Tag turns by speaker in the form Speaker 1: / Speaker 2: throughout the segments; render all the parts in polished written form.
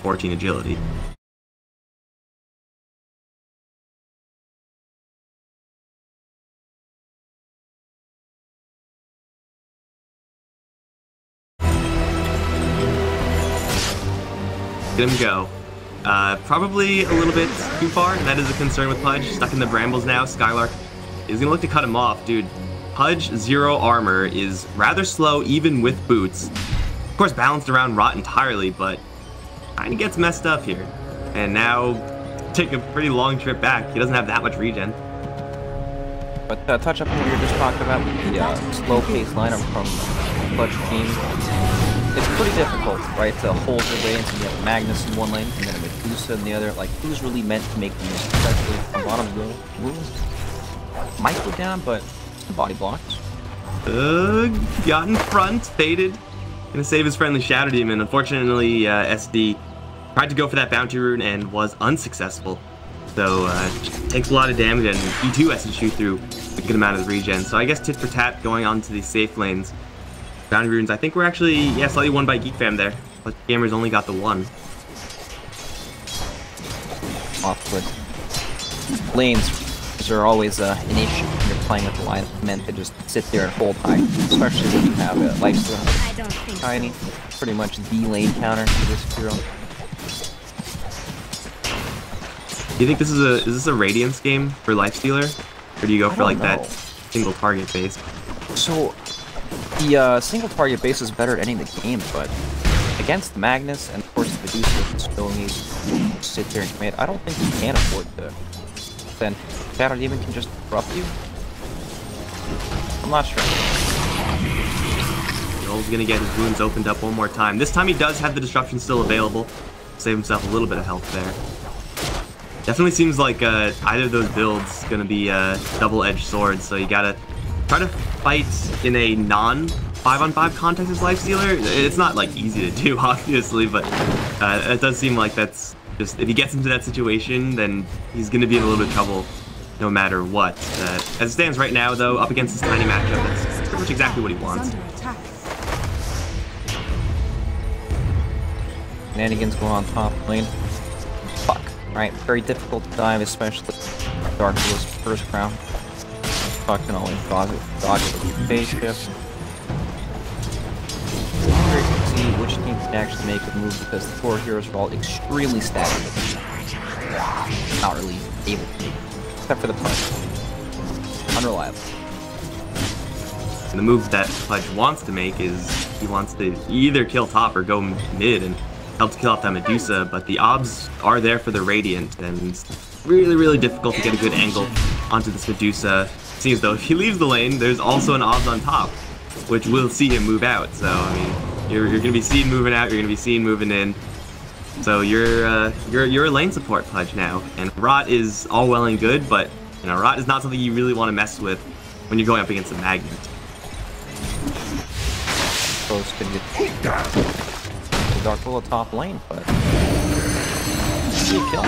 Speaker 1: 14 agility. Let him go. Probably a little bit too far. That is a concern with Pudge. Stuck in the brambles now. Skylark is going to look to cut him off. Dude, Pudge 0 armor is rather slow even with boots. Of course, balanced around Rot entirely, but kind of gets messed up here. And now, take a pretty long trip back. He doesn't have that much regen.
Speaker 2: But touch up on what you were just talking about, the slow-paced lineup from the Pudge team. It's pretty difficult, right, to hold your lanes, and you have Magnus in one lane, and then a Medusa in the other. Like, who's really meant to make the most, especially from bottom row? Might go down, but the body blocks.
Speaker 1: Got in front, faded. Gonna save his friendly Shadow Demon. Unfortunately, SD tried to go for that bounty rune and was unsuccessful. So, takes a lot of damage, and he too has to shoot through a good amount of the regen. So I guess tit for tat going on to these safe lanes. Bounty runes, I think we're actually, yeah, slightly won by Geek Fam there. But Gamers only got the one.
Speaker 2: Awkward. Lanes are always an issue when you're playing with the line meant to just sit there and hold high, especially when you have a lifesteal tiny. Pretty much the lane counter for this hero.
Speaker 1: Do you think this is this a Radiance game for Lifestealer? Or do you go for like that single target base?
Speaker 2: So the single target base is better at ending the game, but against Magnus and of course the Medusa still needs to sit there and commit. I don't think you can afford to. Then Shadow Demon can just disrupt you. I'm not sure.
Speaker 1: Joel's gonna get his wounds opened up one more time. This time he does have the disruption still available. Save himself a little bit of health there. Definitely seems like either of those builds gonna be double-edged swords, so you gotta try to fight in a non-5-on-5 context as Lifestealer. It's not like easy to do, obviously, but it does seem like that's just, if he gets into that situation, then he's gonna be in a little bit of trouble no matter what. As it stands right now, though, up against this tiny matchup, that's pretty much exactly what he wants.
Speaker 2: Shenanigans going on top lane. Fuck. Right, very difficult to dive, especially Dark Willow's first crown. Fuck can always dodge it with the phase shift. Very good to see which team can actually make a move because the four heroes are all extremely static. Not really able to, except for the Pudge. Unreliable.
Speaker 1: And the move that Pudge wants to make is he wants to either kill top or go mid and help to kill off that Medusa, but the obs are there for the Radiant, and it's really, really difficult to get a good angle onto this Medusa. Seems though if he leaves the lane, there's also an obs on top, which will see him move out. So I mean, you're gonna be seen moving out, you're gonna be seen moving in. So you're a lane support Pudge now, and Rot is all well and good, but you know Rot is not something you really want to mess with when you're going up against a Magnet.
Speaker 2: Close to get Dark Willow top lane, but kill.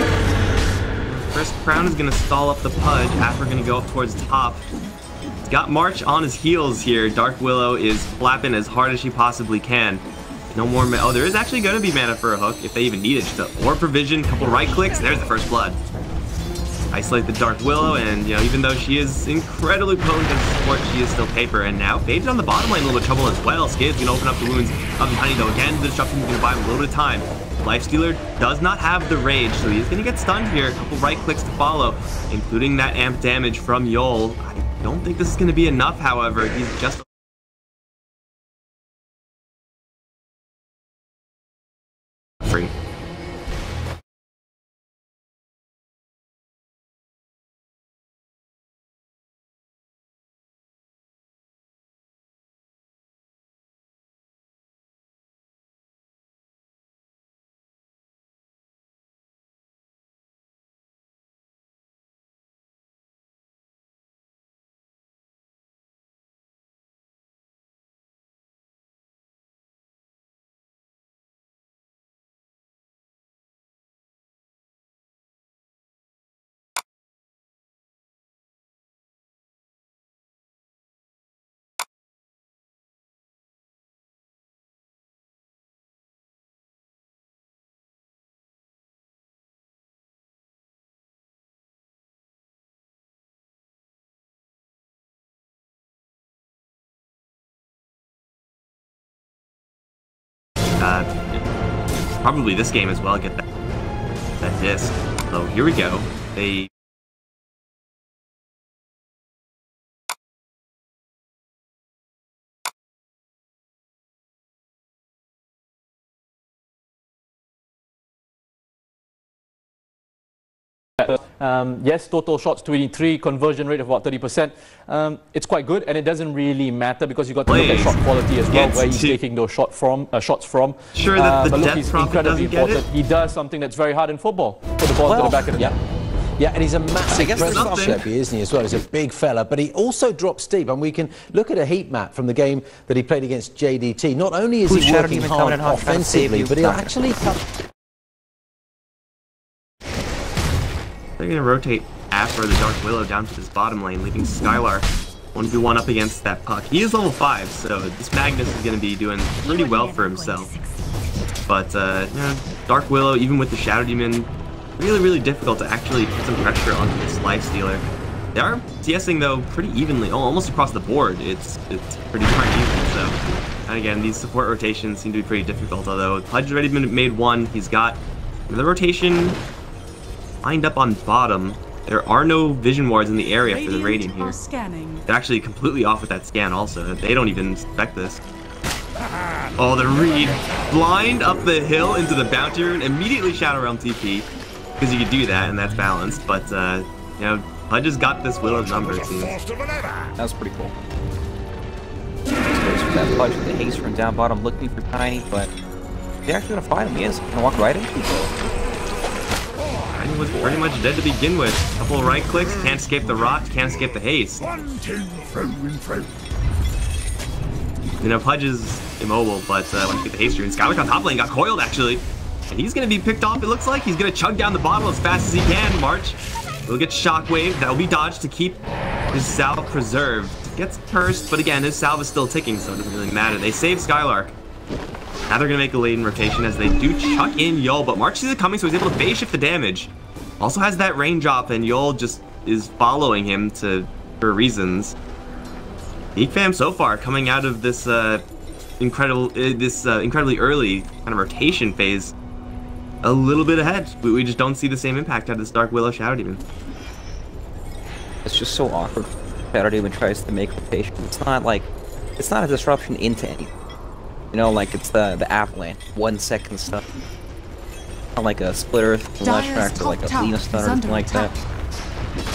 Speaker 1: First crown is gonna stall up the Pudge. After gonna go up towards top. He's got March on his heels here. Dark Willow is flapping as hard as she possibly can. No more oh, there is actually gonna be mana for a hook if they even need it. Just or provision, couple right clicks, there's the first blood. Isolate the Dark Willow, and you know, even though she is incredibly potent as support, she is still paper. And now Fade's on the bottom lane, a little bit of trouble as well. Skid's gonna open up the wounds of the Tiny though. Again, the disruption is gonna buy him a little bit of time. Lifestealer does not have the rage, so he's gonna get stunned here. A couple right clicks to follow, including that amp damage from Yol. I don't think this is gonna be enough, however. He's just free. Probably this game as well, get that disc. So here we go. They
Speaker 3: yes, total shots 23, conversion rate of about 30%. It's quite good, and it doesn't really matter because you got to look at shot quality as well, where he's taking those shots from.
Speaker 1: Sure that the
Speaker 3: but look,
Speaker 1: death
Speaker 3: he's
Speaker 1: prophet
Speaker 3: incredibly
Speaker 1: doesn't get
Speaker 3: important. He does something that's very hard in football. Put the ball to the back of the net.
Speaker 4: Yeah, and he's a massive presence, Sheppy, isn't he, as well? He's a big fella, but he also drops deep, and we can look at a heat map from the game that he played against JDT. Not only is he working hard offensively, but he'll actually come...
Speaker 1: They're going to rotate after the Dark Willow down to this bottom lane, leaving Skylark 1v1 up against that puck. He is level 5, so this Magnus is going to be doing pretty well for himself. But, you know, Dark Willow, even with the Shadow Demon, really difficult to actually put some pressure onto this Lifestealer. They are TSing, though, pretty evenly, almost across the board. It's pretty darn even, so... And again, these support rotations seem to be pretty difficult, although Pudge has already made one. He's got the rotation lined up on bottom. There are no vision wards in the area for the Radiant here. They're actually completely off with that scan also. They don't even expect this. Oh, the read. Blind up the hill into the Bounty Rune. Immediately Shadow Realm TP. Because you could do that, and that's balanced. But, you know, Pudge has got this Willow's number, it seems.
Speaker 2: That was pretty cool. Goes for that Pudge with the haste from down bottom, looking for Tiny, but they're actually going to find him. He is. Going to walk right into him.
Speaker 1: Tiny was pretty much dead to begin with. A couple of right clicks, can't escape the rot, can't escape the haste. You know, Pudge is immobile, but once you get the haste rune, Skylark on top lane got coiled, actually. And he's going to be picked off, it looks like. He's going to chug down the bottle as fast as he can. March will get Shockwave. That'll be dodged to keep his salve preserved. Gets cursed, but again, his salve is still ticking, so it doesn't really matter. They save Skylark. Now they're going to make a laden rotation as they do chuck in Yol, but March sees it coming, so he's able to phase shift the damage. Also has that range off, and Yol just is following him for reasons. Geek fam so far coming out of this incredibly early kind of rotation phase a little bit ahead. We just don't see the same impact out of this Dark Willow Shadow Demon.
Speaker 2: It's just so awkward. Shadow Demon tries to make rotation. It's not a disruption into anything. You know, like it's the avalanche, 1 second stuff. Not like a split earth, launch track, or like a Lena stun or something like that.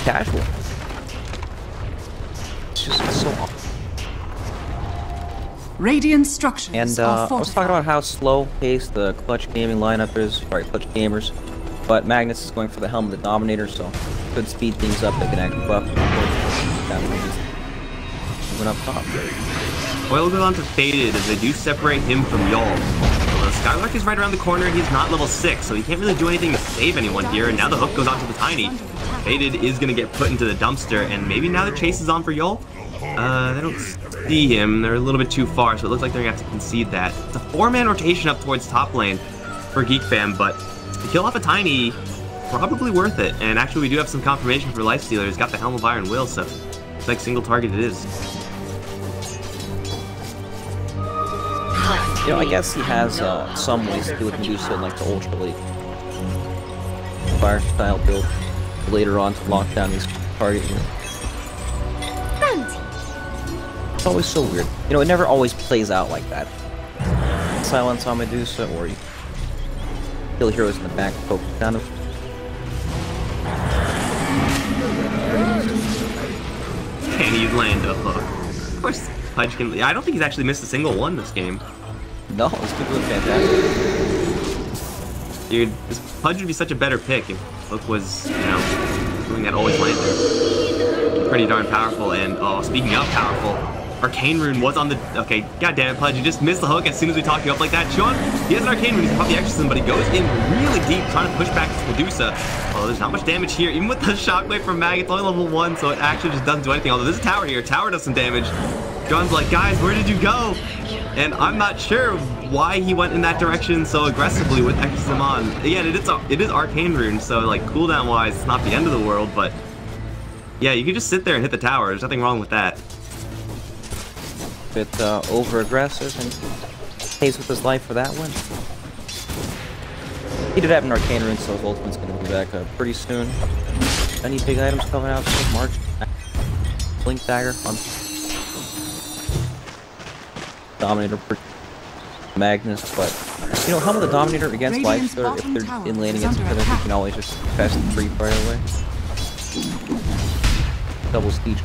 Speaker 2: Casual. It's just so awkward.
Speaker 5: Radiant structures
Speaker 2: and I was talking about how slow-paced the Clutch Gaming lineup is, sorry, Clutch Gamers, but Magnus is going for the Helm of the Dominator, so could speed things up. They can actually buff moving up top.
Speaker 1: Oil goes on to Faded as they do separate him from Yol. Skylark is right around the corner. He's not level 6, so he can't really do anything to save anyone here. And now the hook goes on to the Tiny. Faded is going to get put into the dumpster, and maybe now the chase is on for Yol. They don't see him. They're a little bit too far, so it looks like they're going to have to concede that. It's a 4-man rotation up towards top lane for Geek Fam, but to kill off a Tiny, probably worth it. And actually, we do have some confirmation for Lifestealer. He's got the Helm of Iron Will, so it's like single target it is.
Speaker 2: You know, I guess he has some ways to do it Medusa, like the Ultra League fire style build later on to lock down these targets. It's always so weird. You know, it never always plays out like that. Silence on Medusa, or you kill heroes in the back, poke kind of.
Speaker 1: Can he land a hook? Of course, Pudge can. I don't think he's actually missed a single one this game.
Speaker 2: No, it's doing fantastic.
Speaker 1: Dude, this Pudge would be such a better pick if Hook was, you know, doing that always landing. Pretty darn powerful, and oh, speaking of powerful, Arcane Rune was on the... Okay, goddammit, Pudge, you just missed the hook as soon as we talk you up like that. Sean, he has an Arcane Rune, he's probably Exorcism, but he goes in really deep, trying to push back this Medusa. Oh, there's not much damage here. Even with the Shockwave from Mag, it's only level 1, so it actually just doesn't do anything. Although there's a tower here. Tower does some damage. John's like, guys, where did you go? And I'm not sure why he went in that direction so aggressively with Exorcism on. Again, it is Arcane Rune, so like cooldown-wise, it's not the end of the world, but yeah, you could just sit there and hit the tower. There's nothing wrong with that.
Speaker 2: Bit over-aggressive and pays with his life for that one. He did have an Arcane Rune, so his ultimate's going to be back pretty soon. Any big items coming out? March, Blink Dagger on Dominator, Magnus, but you know, Helm of the Dominator against Lifestealer, if they're in lane against each other, you can always just fast the creep right away. Double siege.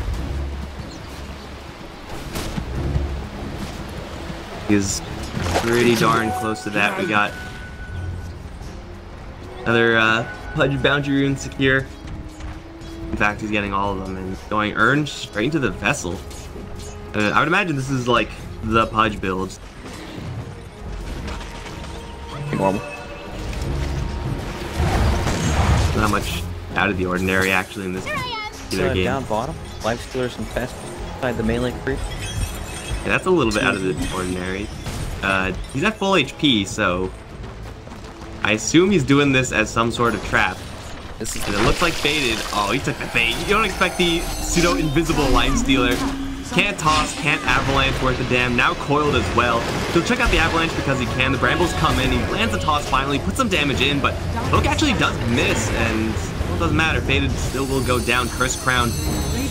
Speaker 1: He's pretty darn close to that. We got another Pudge Boundary Rune secure. In fact, he's getting all of them and going Urn straight into the Vessel. I would imagine this is like the Pudge build.
Speaker 2: Normal.
Speaker 1: Not much out of the ordinary actually in this game.
Speaker 2: Down bottom, Lifestealers and fast inside the melee creep.
Speaker 1: Yeah, that's a little bit out of the ordinary. He's at full HP, so I assume he's doing this as some sort of trap. And it looks like Faded. Oh, he took the bait. You don't expect the pseudo-invisible Lifestealer. Can't toss, can't avalanche worth a damn. Now coiled as well. So check out the avalanche because he can. The brambles come in. He lands the toss finally, puts some damage in, but Hook actually does miss, and well, it doesn't matter. Faded still will go down. Curse Crown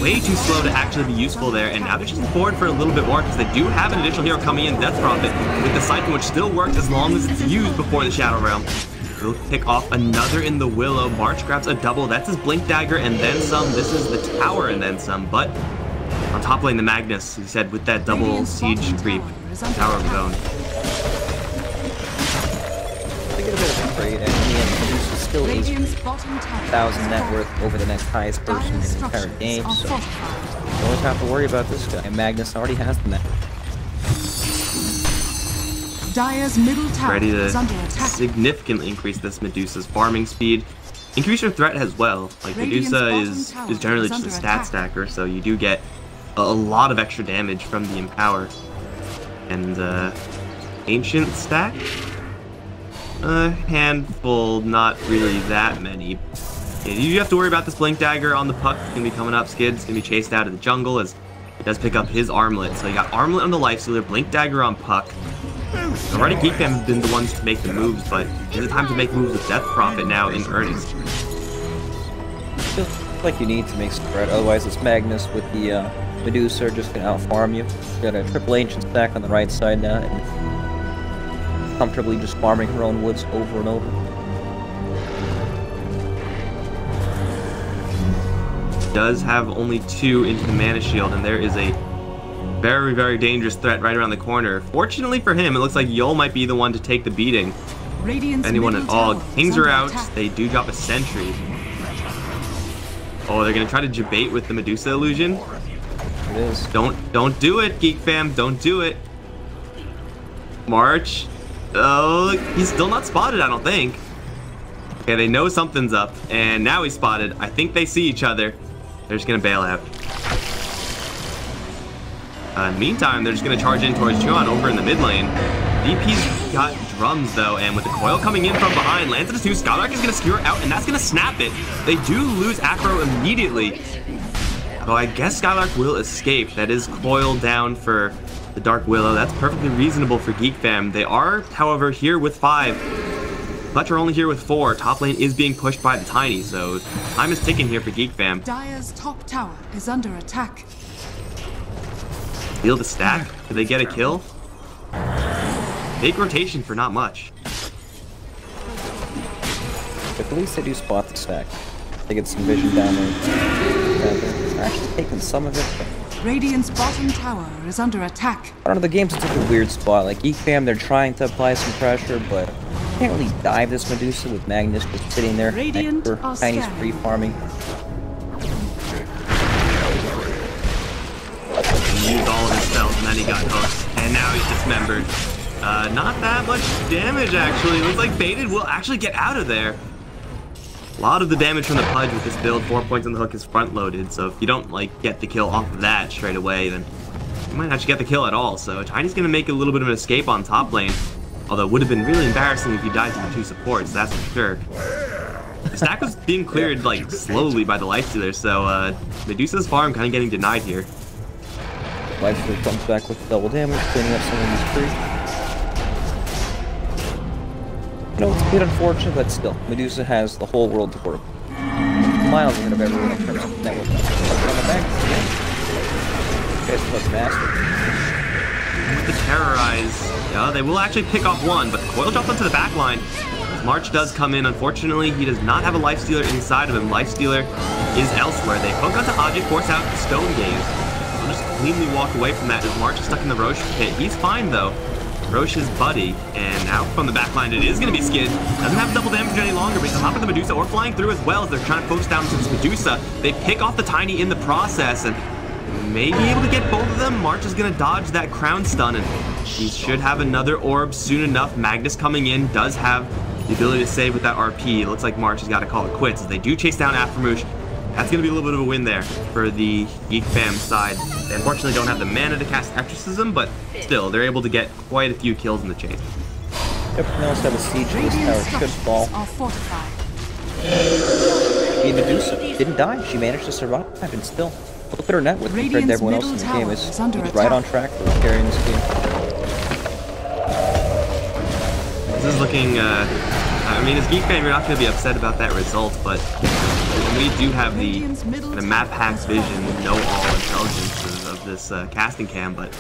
Speaker 1: way too slow to actually be useful there, and now they're just forward for a little bit more because they do have an additional hero coming in, Death Prophet, with the Siphon, which still works as long as it's used before the Shadow Realm. He'll pick off another in the Willow. March grabs a double. That's his Blink Dagger and then some. This is the tower and then some, but on top lane, the Magnus, he said, with that double siege creep, tower of his own.
Speaker 2: They get a bit of a trade, and in the end, he's still 8,000 net worth over the next highest person in the entire game, so you always have to worry about this guy. And Magnus already has the net.
Speaker 5: Dire's middle tower
Speaker 1: ready to significantly increase this Medusa's farming speed. Increase your threat as well. Like, Medusa is generally just a stat stacker, so you do get a lot of extra damage from the Empower. And Ancient stack? A handful, not really that many. Yeah, you have to worry about this Blink Dagger on the Puck. It's going to be coming up. Skid's going to be chased out of the jungle as he does pick up his Armlet. So you got Armlet on the Lifestealer, Blink Dagger on Puck. Already Geek Fam have been the ones to make the moves, but is it time to make moves with Death Prophet now in earnest?
Speaker 2: Feels like you need to make some threat, otherwise this Magnus with the Medusa are just going to out-farm you. You got a triple ancient stack on the right side now, and comfortably just farming her own woods over and over.
Speaker 1: Does have only 2 into the Mana Shield, and there is a very, very dangerous threat right around the corner. Fortunately for him, it looks like Yol might be the one to take the beating. Anyone at all. Kings are out. They do drop a sentry. Oh, they're gonna try to debate with the Medusa illusion.
Speaker 2: It is.
Speaker 1: Don't do it, Geek Fam. Don't do it. March. Oh, he's still not spotted, I don't think. Okay, they know something's up, and now he's spotted. I think they see each other. They're just gonna bail out. Meantime, they're just going to charge in towards Chuan over in the mid lane. DP's got drums, though, and with the coil coming in from behind, lands into 2. Skylark is going to skewer out, and that's going to snap it. They do lose Afro immediately. So I guess Skylark will escape. That is coiled down for the Dark Willow. That's perfectly reasonable for Geek Fam. They are, however, here with 5. Fletcher only here with 4. Top lane is being pushed by the Tiny, so time is ticking here for Geek Fam.
Speaker 5: Dire's top tower is under attack.
Speaker 1: Steal the stack? Do they get a kill? Big rotation for not much.
Speaker 2: At least they do spot the stack. They get some vision down there. They're actually taking some of it. But
Speaker 5: Radiant's bottom tower is under attack.
Speaker 2: I don't know, the game's in such a weird spot. Like, Geek Fam, they're trying to apply some pressure, but you can't really dive this Medusa with Magnus just sitting there. Tiny's free farming.
Speaker 1: He used all of his spells and then he got hooked. And now he's dismembered. Not that much damage, actually. Looks like Faded will actually get out of there. A lot of the damage from the Pudge with this build, 4 points on the hook, is front-loaded. So if you don't, like, get the kill off of that straight away, then you might not get the kill at all. So Tiny's going to make a little bit of an escape on top lane. Although it would have been really embarrassing if he died to the 2 supports, that's for sure. The stack was being cleared, like, slowly by the Lifestealer, so Medusa's farm kind of getting denied here.
Speaker 2: Lifestealer comes back with double damage, cleaning up some of these creep. You know, it's a bit unfortunate, but still, Medusa has the whole world to work. Miles ahead of everyone in terms of network. On the back, guys plus master.
Speaker 1: With the terrorize, yeah, they will actually pick off one, but Coil dropped onto the back line. March does come in. Unfortunately, he does not have a lifestealer inside of him. Lifestealer is elsewhere. They poke onto Ajay, force out Stone Gaze. They'll just cleanly walk away from that as March is stuck in the Roche pit. He's fine though. Roche's buddy, and now from the backline it is going to be Skid. Doesn't have double damage any longer, but he's on top of the Medusa or flying through as well as they're trying to focus down to this Medusa. They pick off the Tiny in the process and may be able to get both of them. March is going to dodge that crown stun, and he should have another orb soon enough. Magnus coming in does have the ability to save with that RP. It looks like March has got to call it quits as they do chase down Aframoosh. That's going to be a little bit of a win there for the Geek fam side. They unfortunately don't have the mana to cast Exorcism, but still, they're able to get quite a few kills in the chain.
Speaker 2: Yep, they also have a siege. This tower should fall. The Medusa didn't die. She managed to survive, and still, look at her net with compared to everyone else in the game. Is right on track for carrying this game.
Speaker 1: This is looking, I mean, as Geek fam, you're not going to be upset about that result, but we do have the map hack vision, know all intelligence of this casting cam, but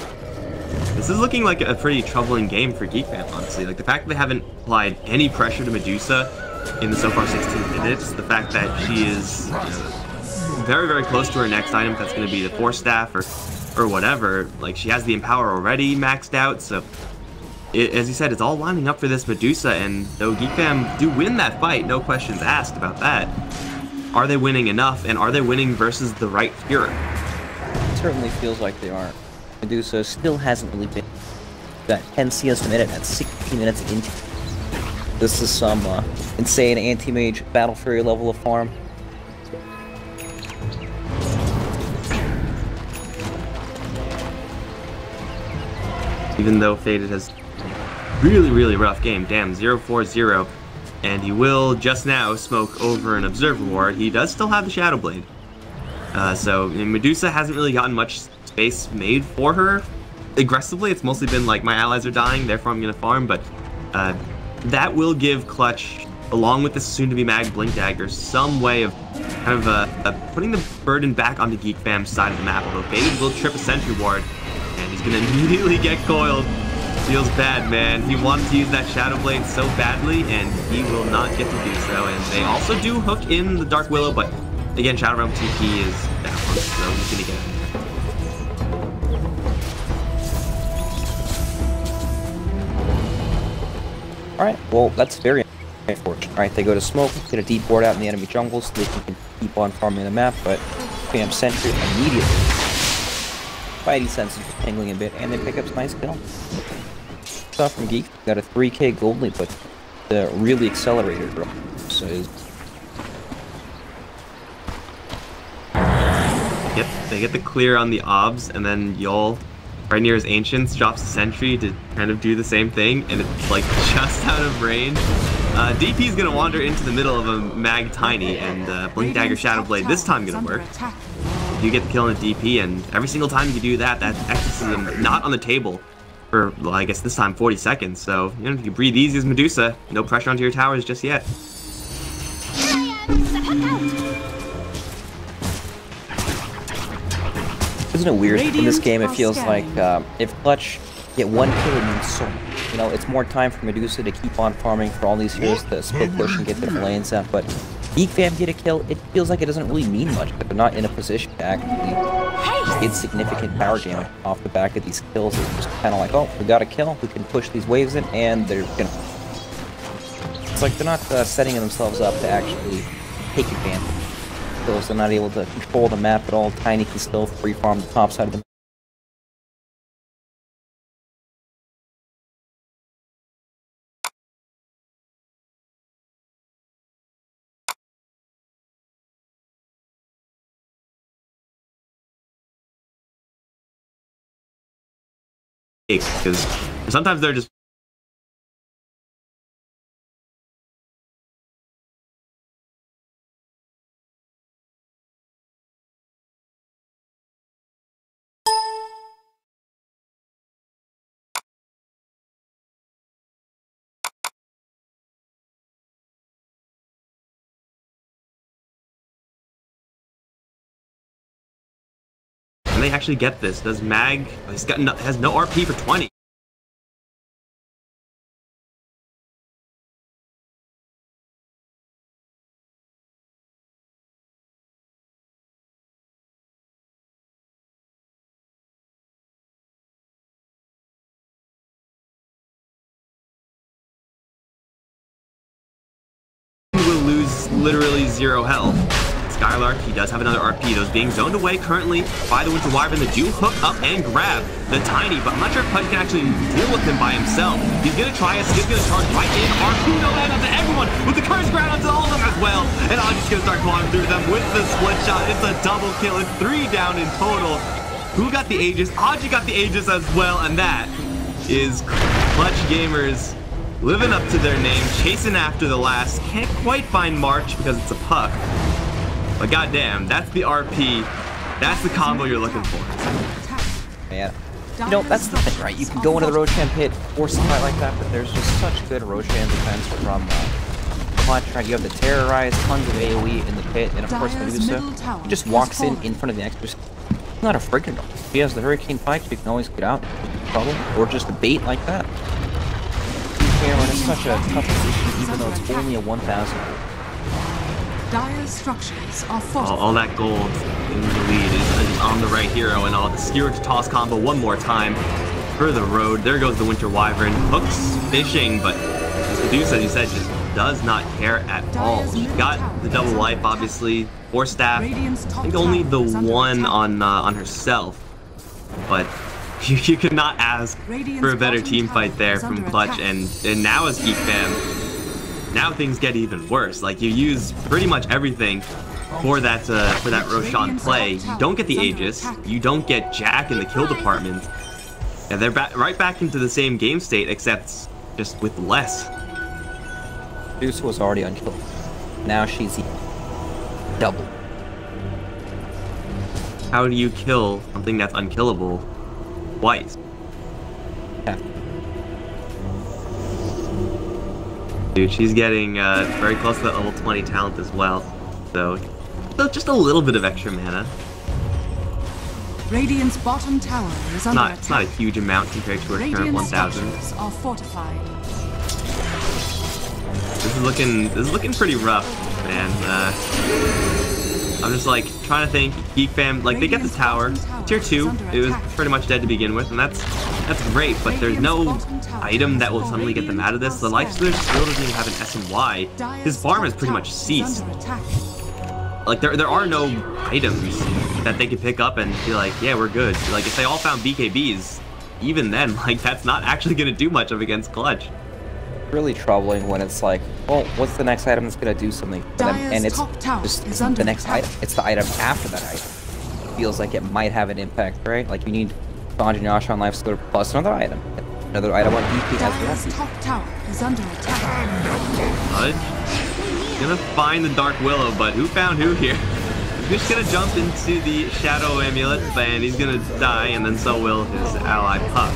Speaker 1: this is looking like a pretty troubling game for Geek fam, honestly. Like, the fact that they haven't applied any pressure to Medusa in the so far 16 minutes, the fact that she is very, very close to her next item, that's going to be the Force Staff or whatever. Like, she has the Empower already maxed out, so as you said, it's all lining up for this Medusa, and though Geek fam do win that fight, no questions asked about that, are they winning enough, and are they winning versus the right hero?
Speaker 2: It certainly feels like they are. Medusa still hasn't really been that 10 CS a minute at 16 minutes into. This is some insane anti-mage Battle Fury level of farm.
Speaker 1: Even though Faded has really, really rough game. Damn, 0-4-0. And he will just now smoke over an Observer Ward. He does still have the Shadow Blade. So Medusa hasn't really gotten much space made for her aggressively. It's mostly been like, my allies are dying, therefore I'm going to farm. But that will give Clutch, along with the soon-to-be mag Blink Dagger, some way of kind of putting the burden back onto Geek fam's side of the map. Although Faded will trip a Sentry Ward, and he's going to immediately get coiled. Feels bad, man. He wanted to use that Shadow Blade so badly, and he will not get to do so. And they also do hook in the Dark Willow, but again, Shadow Realm TP is down, so he's gonna get it.
Speaker 2: Alright, well, that's very unfortunate. Alright, they go to smoke, get a deep ward out in the enemy jungle so they can keep on farming the map, but Pam Sentry immediately. Spidey senses tingling a bit, and they pick up some nice kill. Stuff from Geek, got a 3k gold lead, but the really accelerated bro. So
Speaker 1: they get the clear on the obs, and then Yol, right near his Ancients, drops a Sentry to kind of do the same thing, and it's like just out of range. DP is gonna wander into the middle of a Mag Tiny, and Blink Dagger Shadow Blade this time gonna work. You get the kill on the DP, and every single time you do that, that's Exorcism not on the table for, well, I guess this time 40 seconds. So, you know, you can breathe easy as Medusa. No pressure onto your towers just yet.
Speaker 2: Isn't it weird? In this game, it feels like if Clutch get one kill, it means so much. You know, it's more time for Medusa to keep on farming for all these heroes to split push and get their lanes out, but Geek fam get a kill, it feels like it doesn't really mean much, but they're not in a position to actually get significant power damage off the back of these kills. It's just kind of like, oh, we got a kill, we can push these waves in, and they're gonna... It's like they're not setting themselves up to actually take advantage. Kills, they're not able to control the map at all. Tiny can still free farm the top side of the map.
Speaker 1: Because sometimes they're just they actually get this? Does Mag... He's got has no RP for 20. Will lose literally 0 health. Skylark, he does have another RP. Those being zoned away currently by the Winter Wyvern. They do hook up and grab the Tiny, but I'm not sure if Pudge can actually deal with him by himself. He's going to try us. He's going to charge right in. Arcuno and onto everyone with the curse ground onto all of them as well. And I'm just going to start clawing through them with the split shot. It's a double kill. It's 3 down in total. Who got the Aegis? Audrey got the Aegis as well, and that is Clutch Gamers living up to their name, chasing after the last. Can't quite find March because it's a puck. But goddamn, that's the RP. That's the combo you're looking for.
Speaker 2: Man. You know, that's the thing, right? You can go into the Roshan pit, force a fight like that, but there's just such good Roshan defense from Clutch, right? You have the Terrorize, tons of AoE in the pit, and of course Medusa. He just walks in front of the extra. He's not afraid to know. If he has the Hurricane Pike, so he can always get out of trouble, or just a bait like that. Cameron is such a tough position, even though it's only a 1,000.
Speaker 5: Dire's structures are fortified.
Speaker 1: All that gold in the lead is on the right hero, and all the skewer to toss combo one more time for the road. There goes the Winter Wyvern. Hooks fishing, but Medusa, as you said, just does not care at all. She got the double life, obviously, 4 staff. I think only the 1 on herself, but you could not ask for a better team fight there from Clutch, and now as Geek fam, now things get even worse. Like, you use pretty much everything for that Roshan play. You don't get the Aegis, you don't get Jack in the kill department, and they're right back into the same game state, except just with less.
Speaker 2: Medusa was already unkillable. Now she's double.
Speaker 1: How do you kill something that's unkillable twice?
Speaker 2: Yeah.
Speaker 1: Dude, she's getting very close to that level 20 talent as well. So just a little bit of extra mana.
Speaker 5: Radiant's bottom tower is under attack.
Speaker 1: It's not a huge amount compared to her current 1,000.
Speaker 5: Are fortified.
Speaker 1: This is looking pretty rough, man. I'm just like trying to think. Geek fam, like, they get the tower. Tier 2, it was pretty much dead to begin with, and that's great, but there's no item that will suddenly get them out of this. The Lifestealer still doesn't even have an S and Y. His farm has pretty much ceased. Like, there are no items that they could pick up and be like, yeah, we're good. Like, if they all found BKBs, even then, like, that's not actually going to do much of against Clutch.
Speaker 2: Really troubling when it's like, well, what's the next item that's going to do something for them? And it's just the next item. It's the item after that item. It feels like it might have an impact, right? Like, you need Sanj and Yasha on Lifestealer plus another item. Another item on EP as well.
Speaker 5: Top tower is under attack.
Speaker 1: Pudge gonna find the Dark Willow, but who found who here? He's just gonna jump into the Shadow Amulet, and he's gonna die, and then so will his ally Puck.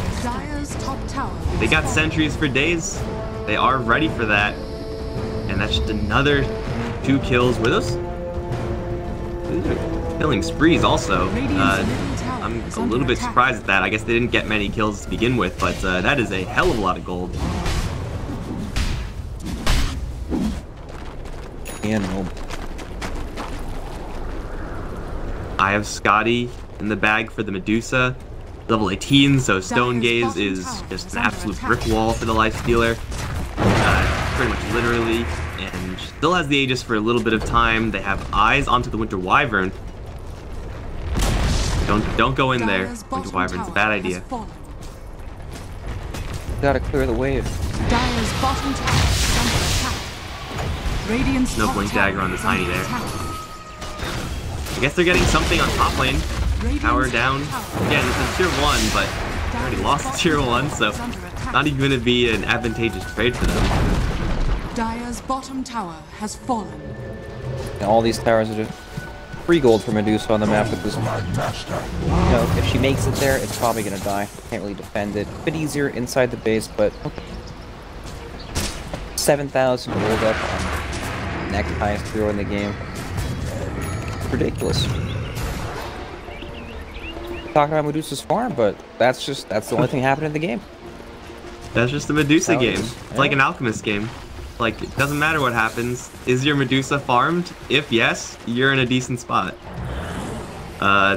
Speaker 1: They got sentries for days. They are ready for that, and that's just another 2 kills. Were those killing sprees also? I'm a little bit surprised at that. I guess they didn't get many kills to begin with, but that is a hell of a lot of gold.
Speaker 2: And
Speaker 1: I have Scotty in the bag for the Medusa. Level 18, so Stone Gaze is just an absolute brick wall for the Lifestealer. Pretty much literally, and still has the Aegis for a little bit of time. They have eyes onto the Winter Wyvern. Don't go in there, Winter Wyvern's a bad idea.
Speaker 2: Gotta clear the wave.
Speaker 5: Dire's bottom tower is under attack. Radiant's
Speaker 1: No Blink Dagger on the Tiny there. I guess they're getting something on top lane. Power down. Again, it's a tier 1, but they already lost the tier 1, so not even going to be an advantageous trade for them.
Speaker 5: Dire's bottom tower has fallen.
Speaker 2: And all these towers are just free gold for Medusa on the map at this point. You know, if she makes it there, it's probably gonna die. Can't really defend it. A bit easier inside the base, but 7,000 rolled up on next highest hero in the game. Ridiculous. talking about Medusa's farm, but that's the only thing happening in the game.
Speaker 1: That's just a Medusa game.
Speaker 2: It's
Speaker 1: It's like an Alchemist game. Like, it doesn't matter what happens. Is your Medusa farmed? If yes, you're in a decent spot.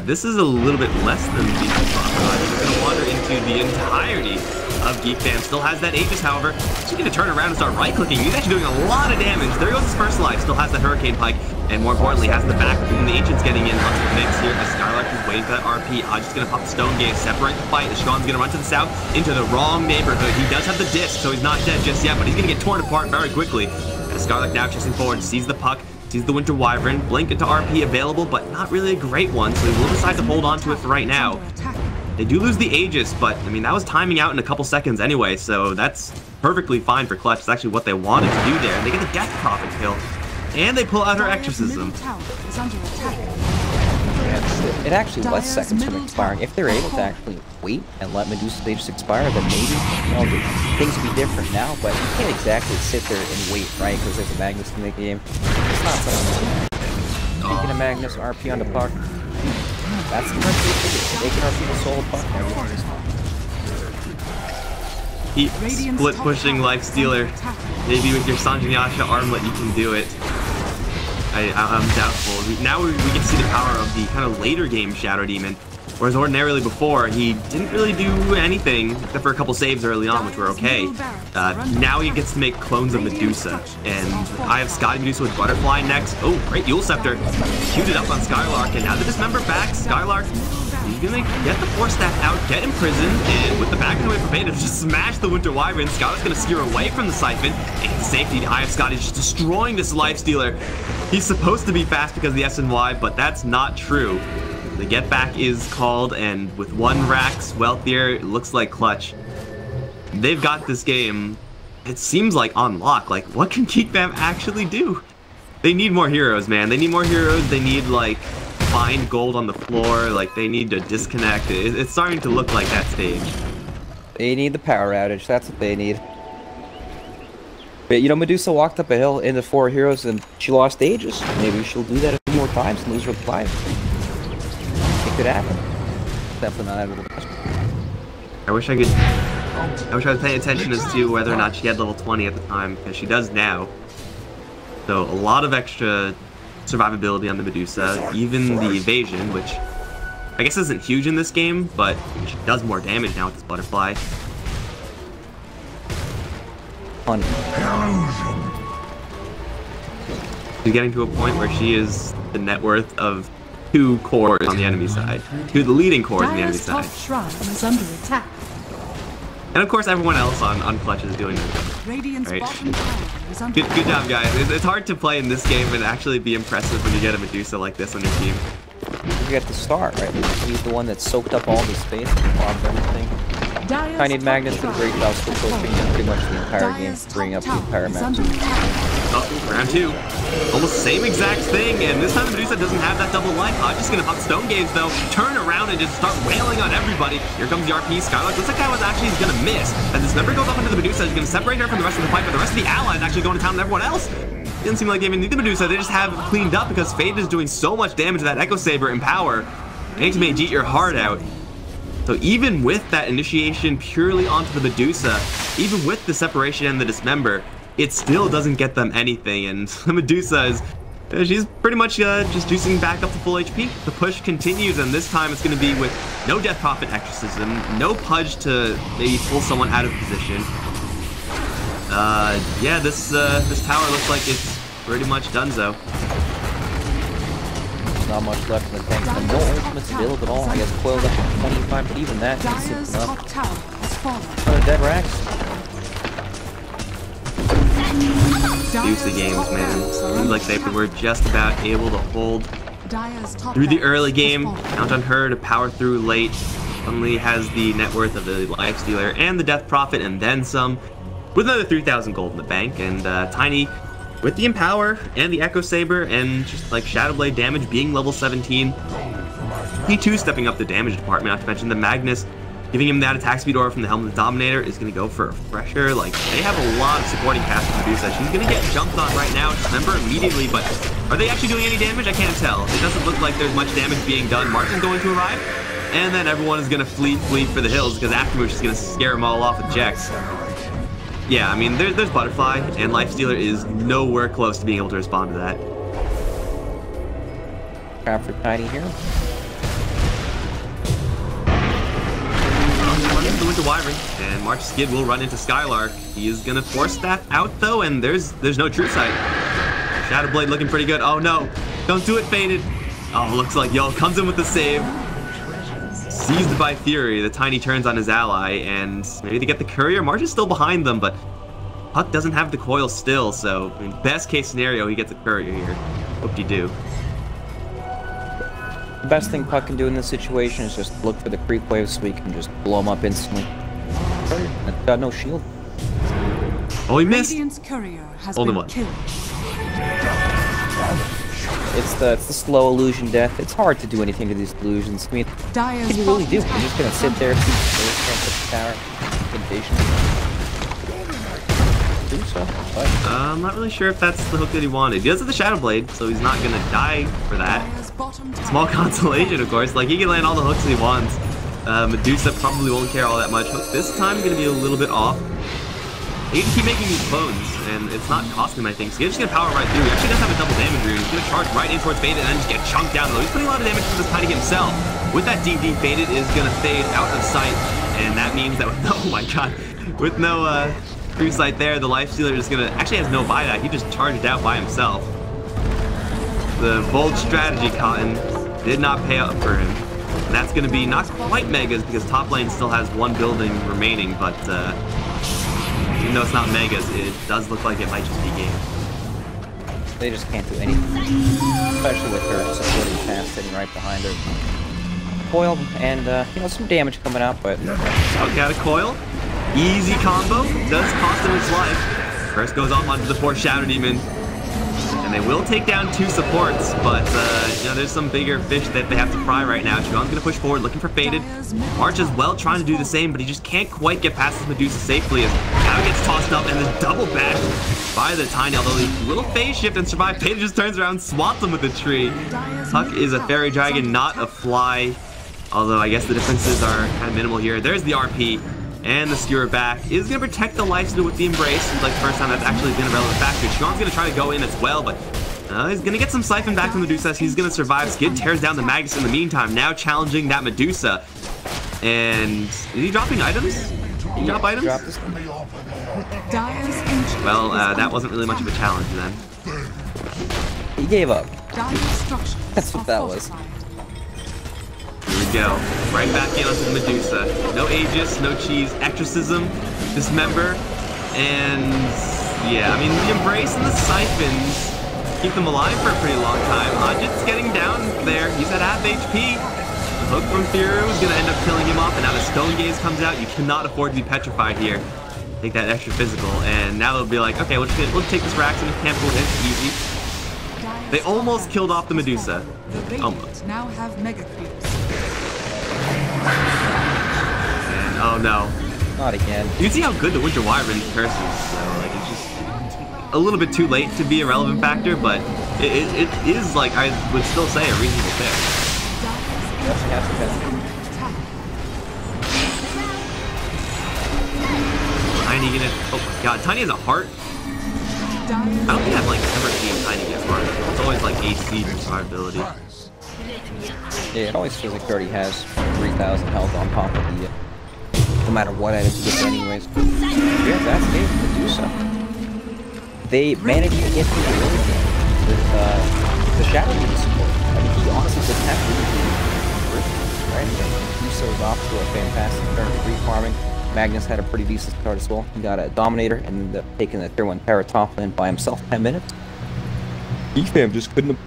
Speaker 1: This is a little bit less than a decent spot. We're going to wander into the entirety of Geek Fam. Still has that Aegis, however. She's going to turn around and start right-clicking. He's actually doing a lot of damage. There goes his first life. Still has the Hurricane Pike. And more importantly, has the back. Even the Ancient's getting in onto the mix here. As Skylark is waiting for that RP. Just going to pop the Stone Gaze, separate the fight. Strong's going to run to the south into the wrong neighborhood. He does have the disc, so he's not dead just yet, but he's going to get torn apart very quickly. As Skylark now chasing forward, sees the puck. Sees the Winter Wyvern, blink into RP available, but not really a great one, so he will decide to hold on to it for right now. They do lose the Aegis, but, I mean, that was timing out in a couple seconds anyway, so that's perfectly fine for Clutch. It's actually what they wanted to do there, and they get the Death Prophet kill. And they pull out her Exorcism.
Speaker 2: It actually was seconds from expiring. If they're able to actually wait and let Medusa's Aegis expire, then maybe things would be different now, but you can't exactly sit there and wait, right? Because there's a Magnus in the game. It's not something. Speaking of Magnus, RP on the puck. That's the first thing. They can RP the solo puck now.
Speaker 1: Keep split pushing Life Stealer. Maybe with your Sanjanyasha armlet you can do it. I'm doubtful. Now we get to see the power of the kind of later game Shadow Demon. Whereas ordinarily before, he didn't really do anything, except for a couple saves early on, which were okay. Now he gets to make clones of Medusa. And I have Sky Medusa with Butterfly next. Oh, great Yule Scepter. Queued it up on Skylark, and now the Dismember back, Skylark, he's gonna get the Force Staff out, get imprisoned, and with the back away from Beta, just smash the Winter Wyvern. Skylark's gonna steer away from the Siphon, and safety. Eye of Scotty just destroying this Life Stealer. He's supposed to be fast because of the SNY, but that's not true. The get back is called, and with one Rax wealthier, it looks like Clutch. They've got this game, it seems like on lock. Like, what can Geek Fam actually do? They need more heroes, man. They need more heroes. They need, like, find gold on the floor. Like, they need to disconnect. It's starting to look like that stage.
Speaker 2: They need the power outage. That's what they need. But, you know, Medusa walked up a hill into 4 heroes and she lost Aegis. Maybe she'll do that a few more times and lose her 5. It could happen. Definitely not out of the question.
Speaker 1: I wish I was paying attention as to whether or not she had level 20 at the time, because she does now. So a lot of extra survivability on the Medusa, even the evasion, which I guess isn't huge in this game, but she does more damage now with this Butterfly. She's getting to a point where she is the net worth of 2 cores on the enemy side. 2 of the leading cores on the enemy side.
Speaker 5: Is under attack.
Speaker 1: And of course everyone else on Clutch is doing it. Right? Good job, guys. It's hard to play in this game and actually be impressive when you get a Medusa like this on your team.
Speaker 2: You get the start, right? He's the one that soaked up all the space and bombed everything. I need Magnus for the great job for pushing pretty much the entire game, bringing up the entire map.
Speaker 1: Oh, round 2. Almost the same exact thing, and this time the Medusa doesn't have that double life. Just gonna pop Stone Gaze though, turn around and just start wailing on everybody. Here comes the RP. Skylark looks like that was actually gonna miss. As this member goes up into the Medusa, he's gonna separate her from the rest of the fight, but the rest of the allies actually going to town with everyone else. Didn't seem like they even need the Medusa, they just have it cleaned up because Fade is doing so much damage to that Echo Saber in power. It makes me eat your heart out. So even with that initiation purely onto the Medusa, even with the separation and the Dismember, it still doesn't get them anything, and the Medusa is, she's pretty much just juicing back up to full HP. The push continues, and this time it's going to be with no Death Prophet Exorcism, no Pudge to maybe pull someone out of position. Yeah, this tower looks like it's pretty much donezo.
Speaker 2: Not much left in the tank, and no ultimates available at all. I guess coiled up to 25, but even that is enough. Dead Rax.
Speaker 1: Juicy games, man. Seems like they were just about able to hold through the early game. Count on her to power through late. Suddenly has the net worth of the Life Stealer and the Death Prophet, and then some, with another 3,000 gold in the bank. And Tiny with the Empower and the Echo Saber and just like Shadow Blade damage being level 17. He too stepping up the damage department, not to mention the Magnus giving him that attack speed aura from the Helm of the Dominator is going to go for a Fresher. Like, they have a lot of supporting cast to Medusa. She's going to get jumped on right now, Dismember immediately, but are they actually doing any damage? I can't tell. It doesn't look like there's much damage being done. Martin's going to arrive. And then everyone is gonna flee for the hills because Aftermush is gonna scare them all off with Jex. Yeah, I mean, there's Butterfly, and Lifestealer is nowhere close to being able to respond to that.
Speaker 2: Trap for Tiny here.
Speaker 1: Run into the Winter Wyvern, and March Skid will run into Skylark. He is gonna force that out though, and there's no True Sight. Shadow Blade looking pretty good. Oh no, don't do it, Faded. Oh, looks like Yo comes in with the save. Seized by Fury, the Tiny turns on his ally, and maybe they get the Courier. March is still behind them, but Puck doesn't have the coil still, so I mean, best case scenario, he gets a Courier here. Hope-de-doo.
Speaker 2: The best thing Puck can do in this situation is just look for the creep wave so he can just blow him up instantly. It's got no shield.
Speaker 1: Oh, he missed!
Speaker 5: Radiant's courier has
Speaker 1: Only
Speaker 5: been
Speaker 1: one.
Speaker 5: killed.
Speaker 2: It's the slow illusion death. It's hard to do anything to these illusions. I mean, what can you really do? You're just gonna sit there, keep the tower, impatient. Do so. But
Speaker 1: I'm not really sure if that's the hook that he wanted. He does have the Shadow Blade, so he's not gonna die for that. Small consolation, of course. Like, he can land all the hooks that he wants. Medusa probably won't care all that much. Hook this time gonna be a little bit off. He can keep making these clones, and it's not costing him, I think. So he's just gonna power right through. He actually does have a double damage rune. He's gonna charge right in towards Faded and then just get chunked down. Though he's putting a lot of damage to this Tiny himself. With that DD, Faded is gonna fade out of sight, and that means that with oh my god, with no True Sight there, the Lifestealer is gonna actually has no buyback. He just charged out by himself. The bold strategy, Cotton, did not pay up for him. And that's gonna be not quite megas because top lane still has one building remaining, but even though it's not megas, it does look like it might just be game.
Speaker 2: they just can't do anything. Especially with her supporting pass sitting right behind her. Coil and you know, some damage coming out, but
Speaker 1: Okay, out of coil. Easy combo. Does cost him his life. First goes off onto the poor Shadow Demon. And they will take down two supports, but you know, there's some bigger fish that they have to fry right now. Chuan's gonna push forward, looking for Faded. March as well, trying to do the same, but he just can't quite get past his Medusa safely as now gets tossed up and the double bash by the Tiny, although the little phase shift and survive. Faded just turns around, swats him with the tree. Puck is a fairy dragon, not a fly, although I guess the differences are kind of minimal here. There's the RP. And the Skewer back is going to protect the Lifestealer with the Embrace. Seems like the first time that's actually been a relevant factor. Sean's going to try to go in as well, but he's going to get some Siphon back from Medusa. He's going to survive. Skid tears down the Magus in the meantime, now challenging that Medusa. And is he dropping items? Did he drop items? Well, that wasn't really much of a challenge then.
Speaker 2: he gave up. That's what that was.
Speaker 1: Here we go. Right back in onto the Medusa. No Aegis, no Cheese, Exorcism, Dismember, and yeah, I mean, the Embrace and the Siphons keep them alive for a pretty long time. Ajit's getting down there. He's at half HP. The hook from Firu is going to end up killing him off, and now the Stone Gaze comes out. You cannot afford to be petrified here. Take that extra physical, and now they'll be like, okay, we'll take this Rax and can't pull it easy. They almost killed off the Medusa. Almost.
Speaker 5: Now have mega creeps.
Speaker 1: And oh no.
Speaker 2: Not again.
Speaker 1: You can see how good the Winter Wyvern curses, so like it's just a little bit too late to be a relevant factor, but it is, like, I would still say, a reasonable pick. Tiny gonna, oh my god, Tiny has a heart. I don't think I've like ever seen Tiny get heart. It's always like AC survivability.
Speaker 2: Yeah, it always feels like Dirty has 3,000 health on top of the, no matter what items he gets anyways. Yeah, that's Dave Medusa. They managed to get through the early game with the Shadow Demon support. I mean, he honestly didn't have to do it, right? Medusa was off to a fantastic start of free farming. Magnus had a pretty decent start as well. He got a Dominator and ended up taking the tier 1 Terra top lane by himself 10 minutes. EFAM just couldn't have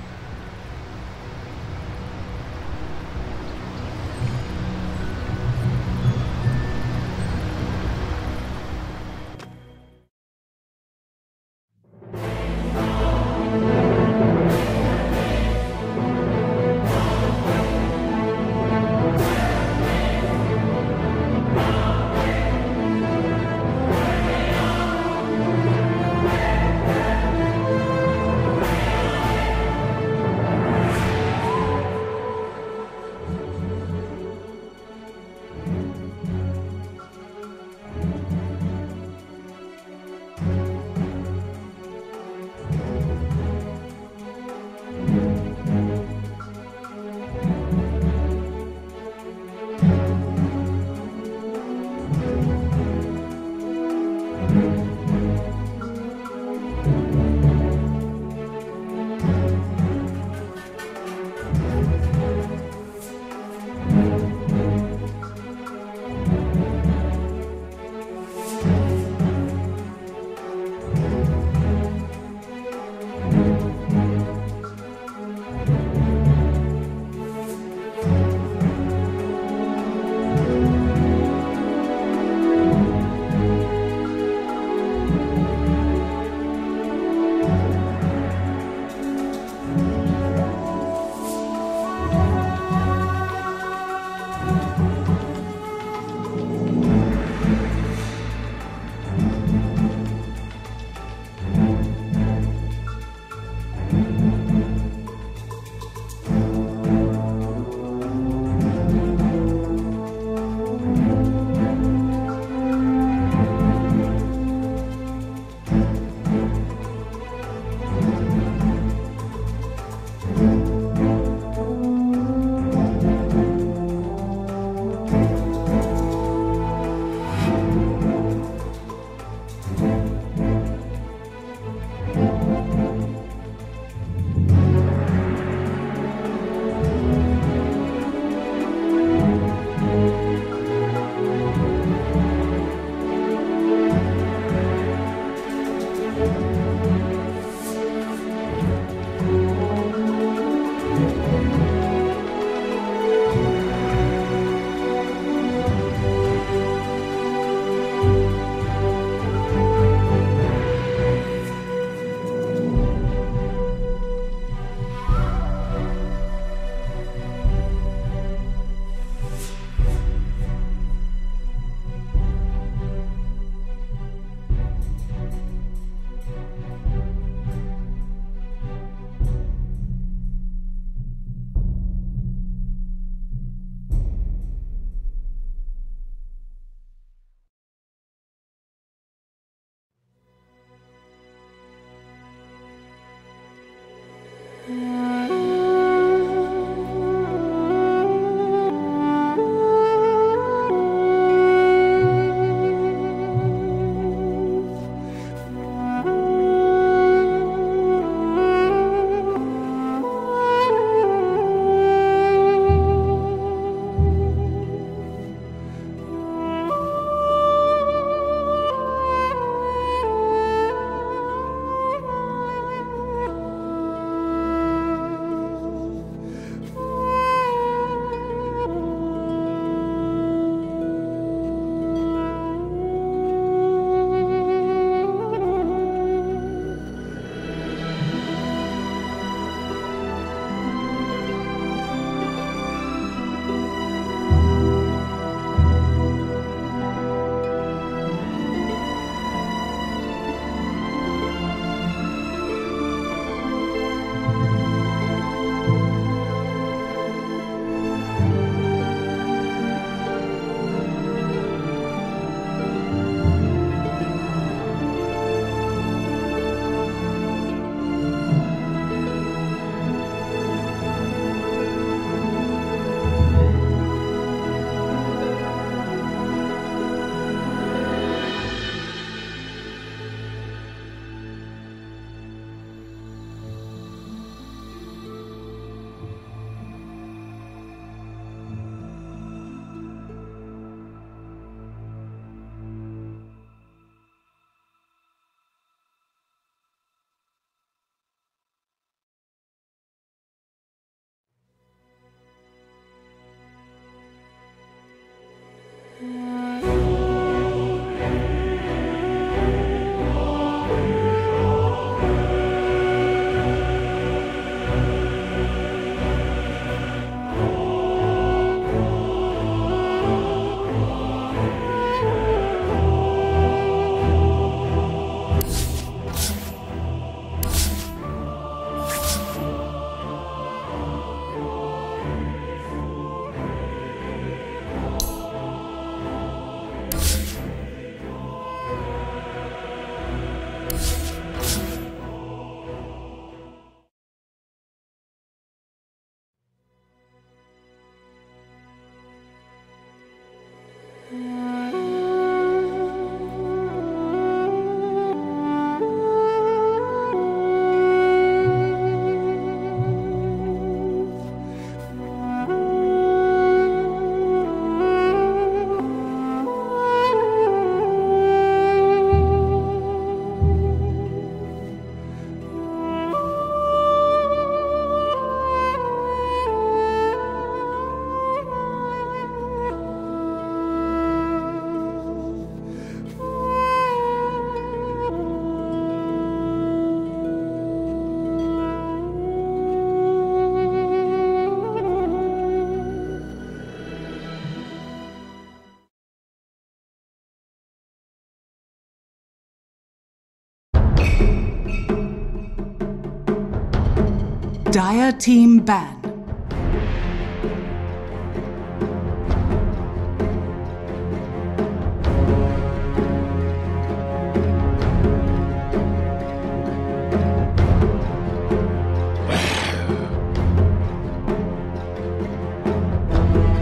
Speaker 5: Dire team ban.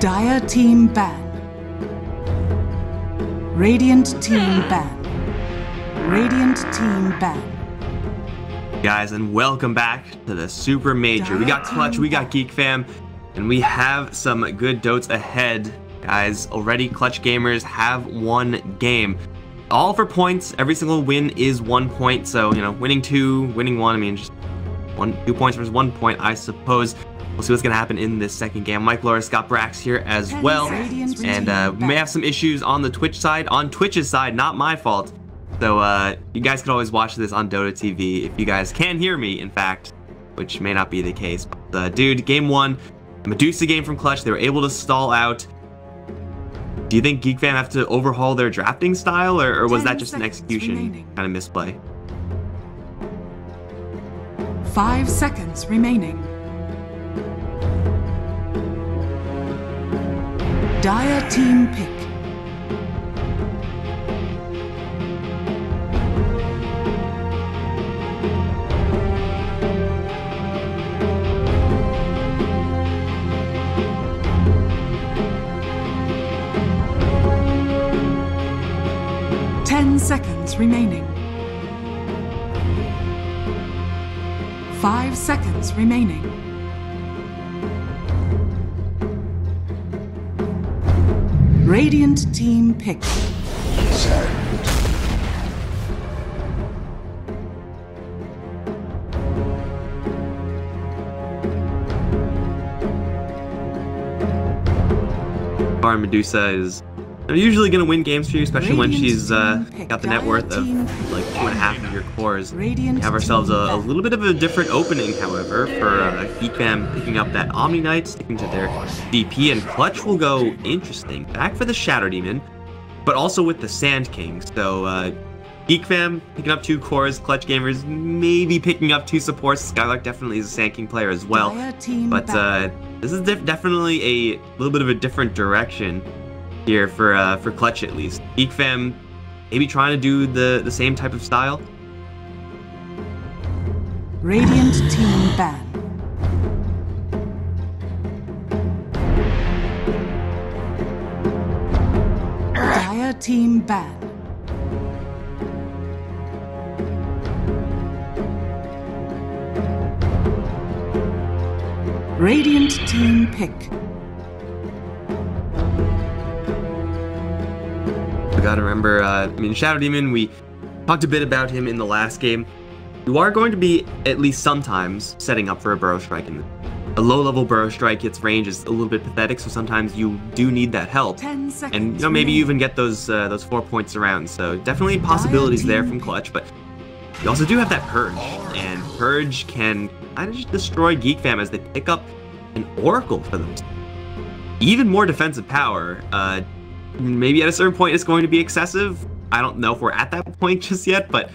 Speaker 5: Dire team ban. Radiant team ban. Radiant team ban.
Speaker 1: Guys, and welcome back to the Super Major. We got Clutch, we got Geek Fam, and we have some good dotes ahead. Guys, already Clutch gamers have one game. All for points. Every single win is 1 point. So, you know, winning 2, winning 1, I mean, just 2 points versus 1 point, I suppose. We'll see what's going to happen in this second game. Mike Loris, Scott Brax here as well. And we may have some issues on the Twitch side, on Twitch's side, not my fault. So you guys can always watch this on Dota2 if you guys can hear me, in fact, which may not be the case. But dude, game 1, Medusa game from Clutch, they were able to stall out. Do you think Geek Fam have to overhaul their drafting style, or was that just an execution kind of misplay?
Speaker 5: 5 seconds remaining. Dire team pick. seconds remaining. 5 seconds remaining. Radiant team pick.
Speaker 1: Medusa is usually going to win games for you, especially when she's got the net worth of like 2.5 of your cores. We have ourselves a little bit of a different opening, however, for Geek Fam picking up that Omni Knight, sticking to their DP, and Clutch will go interesting. Back for the Shadow Demon, but also with the Sand King. So Geek Fam picking up 2 cores, Clutch Gamers maybe picking up 2 supports. Skylark definitely is a Sand King player as well. But this is definitely a little bit of a different direction here for Clutch at least. Geek Fam maybe trying to do the same type of style.
Speaker 5: Radiant team ban. Dire team ban. Radiant team pick.
Speaker 1: We gotta remember, I mean, Shadow Demon, we talked a bit about him in the last game. You are going to be, at least sometimes, setting up for a Burrow Strike. And a low-level Burrow Strike, its range is a little bit pathetic, so sometimes you do need that help.
Speaker 5: 10 seconds
Speaker 1: and, you know, maybe you even get those 4 points around. So definitely possibilities there from Clutch, but you also do have that Purge. And Purge can kind of just destroy Geek Fam as they pick up an Oracle for them. Even more defensive power. Maybe at a certain point it's going to be excessive. I don't know if we're at that point just yet, but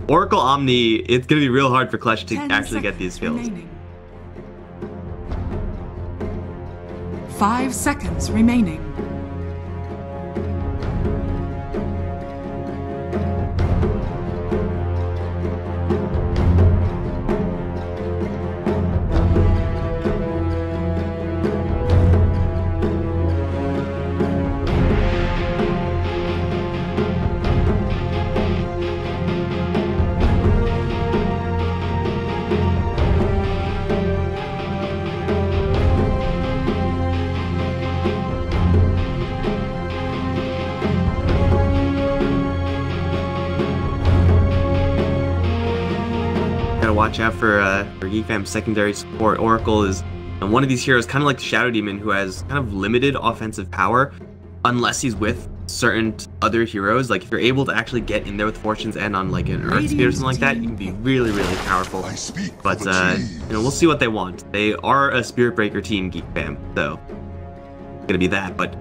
Speaker 1: Oracle Omni, it's going to be real hard for Clutch to actually get these kills.
Speaker 5: Remaining. 5 seconds remaining.
Speaker 1: Watch out for Geek Fam's secondary support. Oracle is one of these heroes, kind of like the Shadow Demon, who has kind of limited offensive power unless he's with certain other heroes. Like if you're able to actually get in there with Fortune's End on like an Earth Speed or something like that, you can be really, really powerful. But you know, we'll see what they want. They are a Spirit Breaker team, Geek Fam, so it's gonna be that. But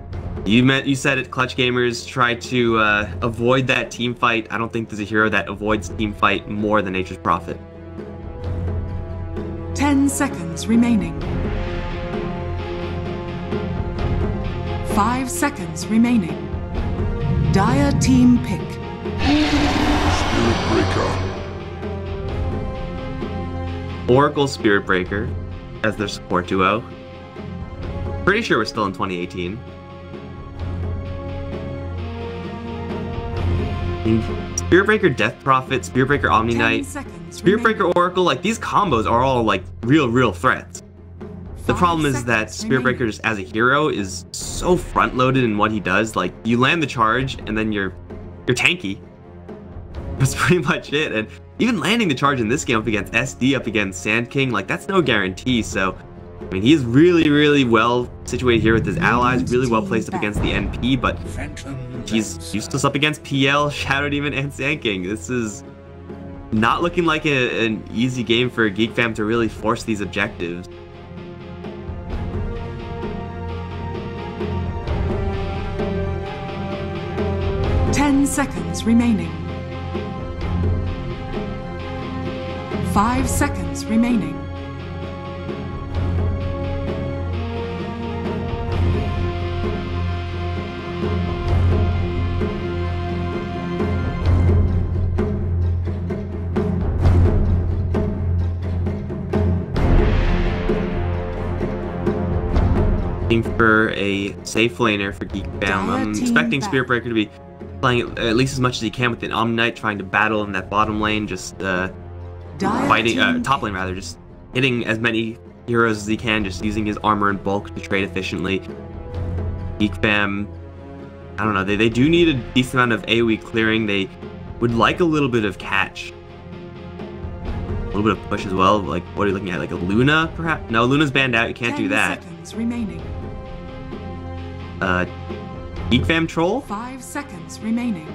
Speaker 1: you said it, Clutch Gamers try to avoid that team fight. I don't think there's a hero that avoids team fight more than Nature's Prophet.
Speaker 5: 10 seconds remaining. 5 seconds remaining. Dire team pick.
Speaker 6: Spirit Breaker.
Speaker 1: Oracle Spirit Breaker as their support duo. Pretty sure we're still in 2018. Spirit Breaker Death Prophet, Spirit Breaker Omni Knight, Spirit Breaker Oracle, like these combos are all like real threats. The problem is that Spirit Breaker just as a hero is so front loaded in what he does. Like you land the charge and then you're tanky. That's pretty much it. And even landing the charge in this game up against SD, up against Sand King, like that's no guarantee. So I mean, he's really well situated here with his allies, really well placed up against the NP, but he's useless up against PL, Shadow Demon, and Sand King. This is not looking like an easy game for Geek Fam to really force these objectives.
Speaker 5: Seconds remaining. 5 seconds remaining.
Speaker 1: For a safe laner for Geek Fam. I'm expecting Spirit Breaker to be playing at least as much as he can with an Omni Knight, trying to battle in that bottom lane, just fighting, top lane rather, just hitting as many heroes as he can, just using his armor and bulk to trade efficiently. Geek fam, I don't know, they do need a decent amount of AoE clearing. They would like a little bit of catch. A little bit of push as well. Like, what are you looking at? Like a Luna, perhaps? No, Luna's banned out. You can't do that.
Speaker 5: 10 seconds remaining.
Speaker 1: Geek fam troll?
Speaker 5: 5 seconds remaining.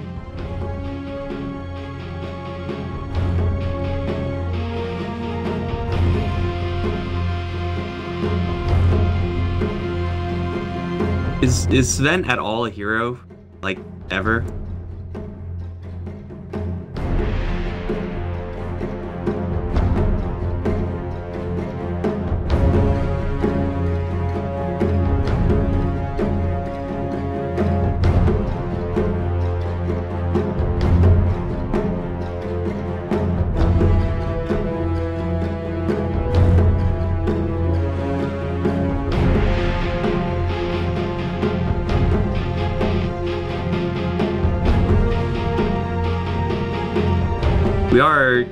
Speaker 1: Is Sven at all a hero? Like, ever? We are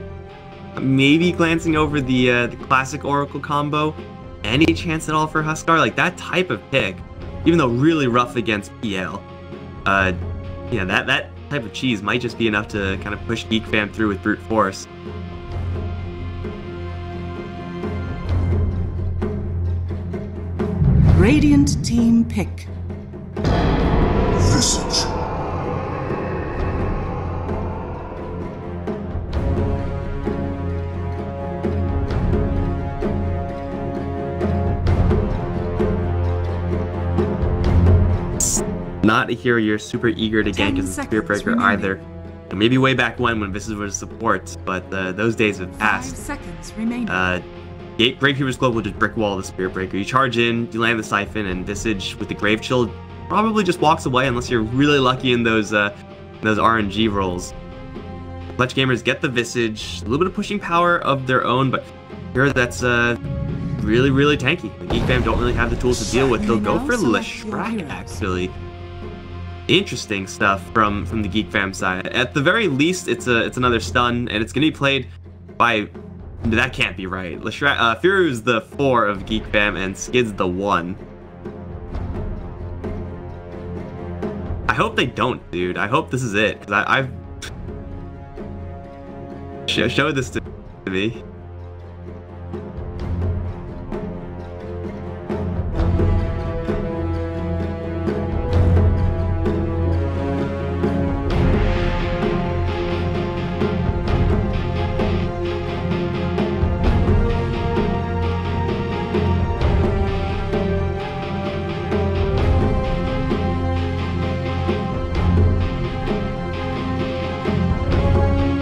Speaker 1: maybe glancing over the classic Oracle combo. Any chance at all for Huskar? Like, that type of pick, even though really rough against PL, yeah, that type of cheese might just be enough to kind of push Geek fam through with brute force.
Speaker 5: Radiant team pick.
Speaker 6: Visage.
Speaker 1: Not a hero you're super eager to gank as a Spirit Breaker either. Maybe way back when Visage was support, but those days have passed.
Speaker 5: 5 seconds remaining.
Speaker 1: Gravekeeper's Glove will just brick wall the Spirit Breaker. You charge in, you land the Siphon, and Visage with the Grave Chill probably just walks away unless you're really lucky in those RNG rolls. Clutch gamers get the Visage, a little bit of pushing power of their own, but here that's really, really tanky. The Geek fam don't really have the tools to deal with. They'll go for Leshrac, actually. Interesting stuff from the Geek fam side. At the very least, it's another stun, and it's gonna be played by. That can't be right. Leshrac, Firu's the 4 of Geek fam, and Skid's the 1. I hope they don't, dude. I hope this is it, because I've showed this to me.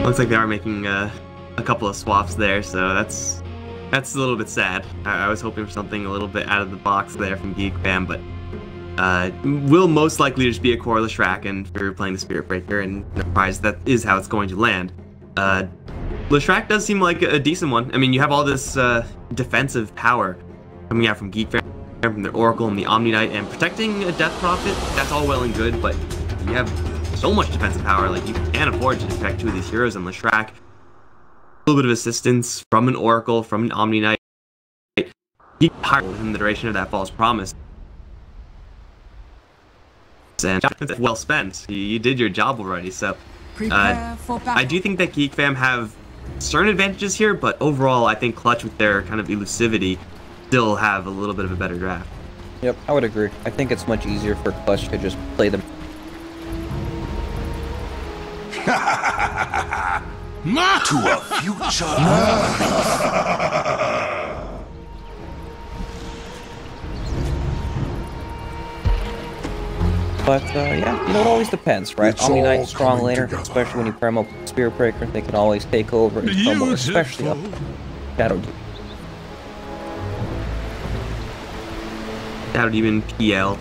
Speaker 1: Looks like they are making a couple of swaps there, so that's a little bit sad. I was hoping for something a little bit out of the box there from Geek fam, but will most likely just be a core Leshrac, and if you're playing the Spirit Breaker, and no surprise, that is how it's going to land. Leshrac does seem like a decent one. I mean, you have all this defensive power coming out from Geek fam, from their Oracle and the Omni Knight, and protecting a Death Prophet, that's all well and good, but you have so much defensive power, like you can't afford to defect 2 of these heroes on Leshrac. A little bit of assistance from an Oracle, from an Omni Knight. Keep higher within the duration of that false promise. And well spent. You did your job already, so I do think that Geek fam have certain advantages here, but overall I think Clutch with their kind of elusivity still have a little bit of a better draft.
Speaker 2: Yep, I would agree. I think it's much easier for Clutch to just play them.
Speaker 6: Not to a future.
Speaker 2: But yeah, you know, it always depends, right?
Speaker 6: It's
Speaker 2: Omni Knight,
Speaker 6: all
Speaker 2: strong
Speaker 6: coming
Speaker 2: laner,
Speaker 6: together.
Speaker 2: especially when you pair them up with Spirit Breaker, they can always take over and combo, especially up Shadow Demon.
Speaker 1: Shadow Demon PL.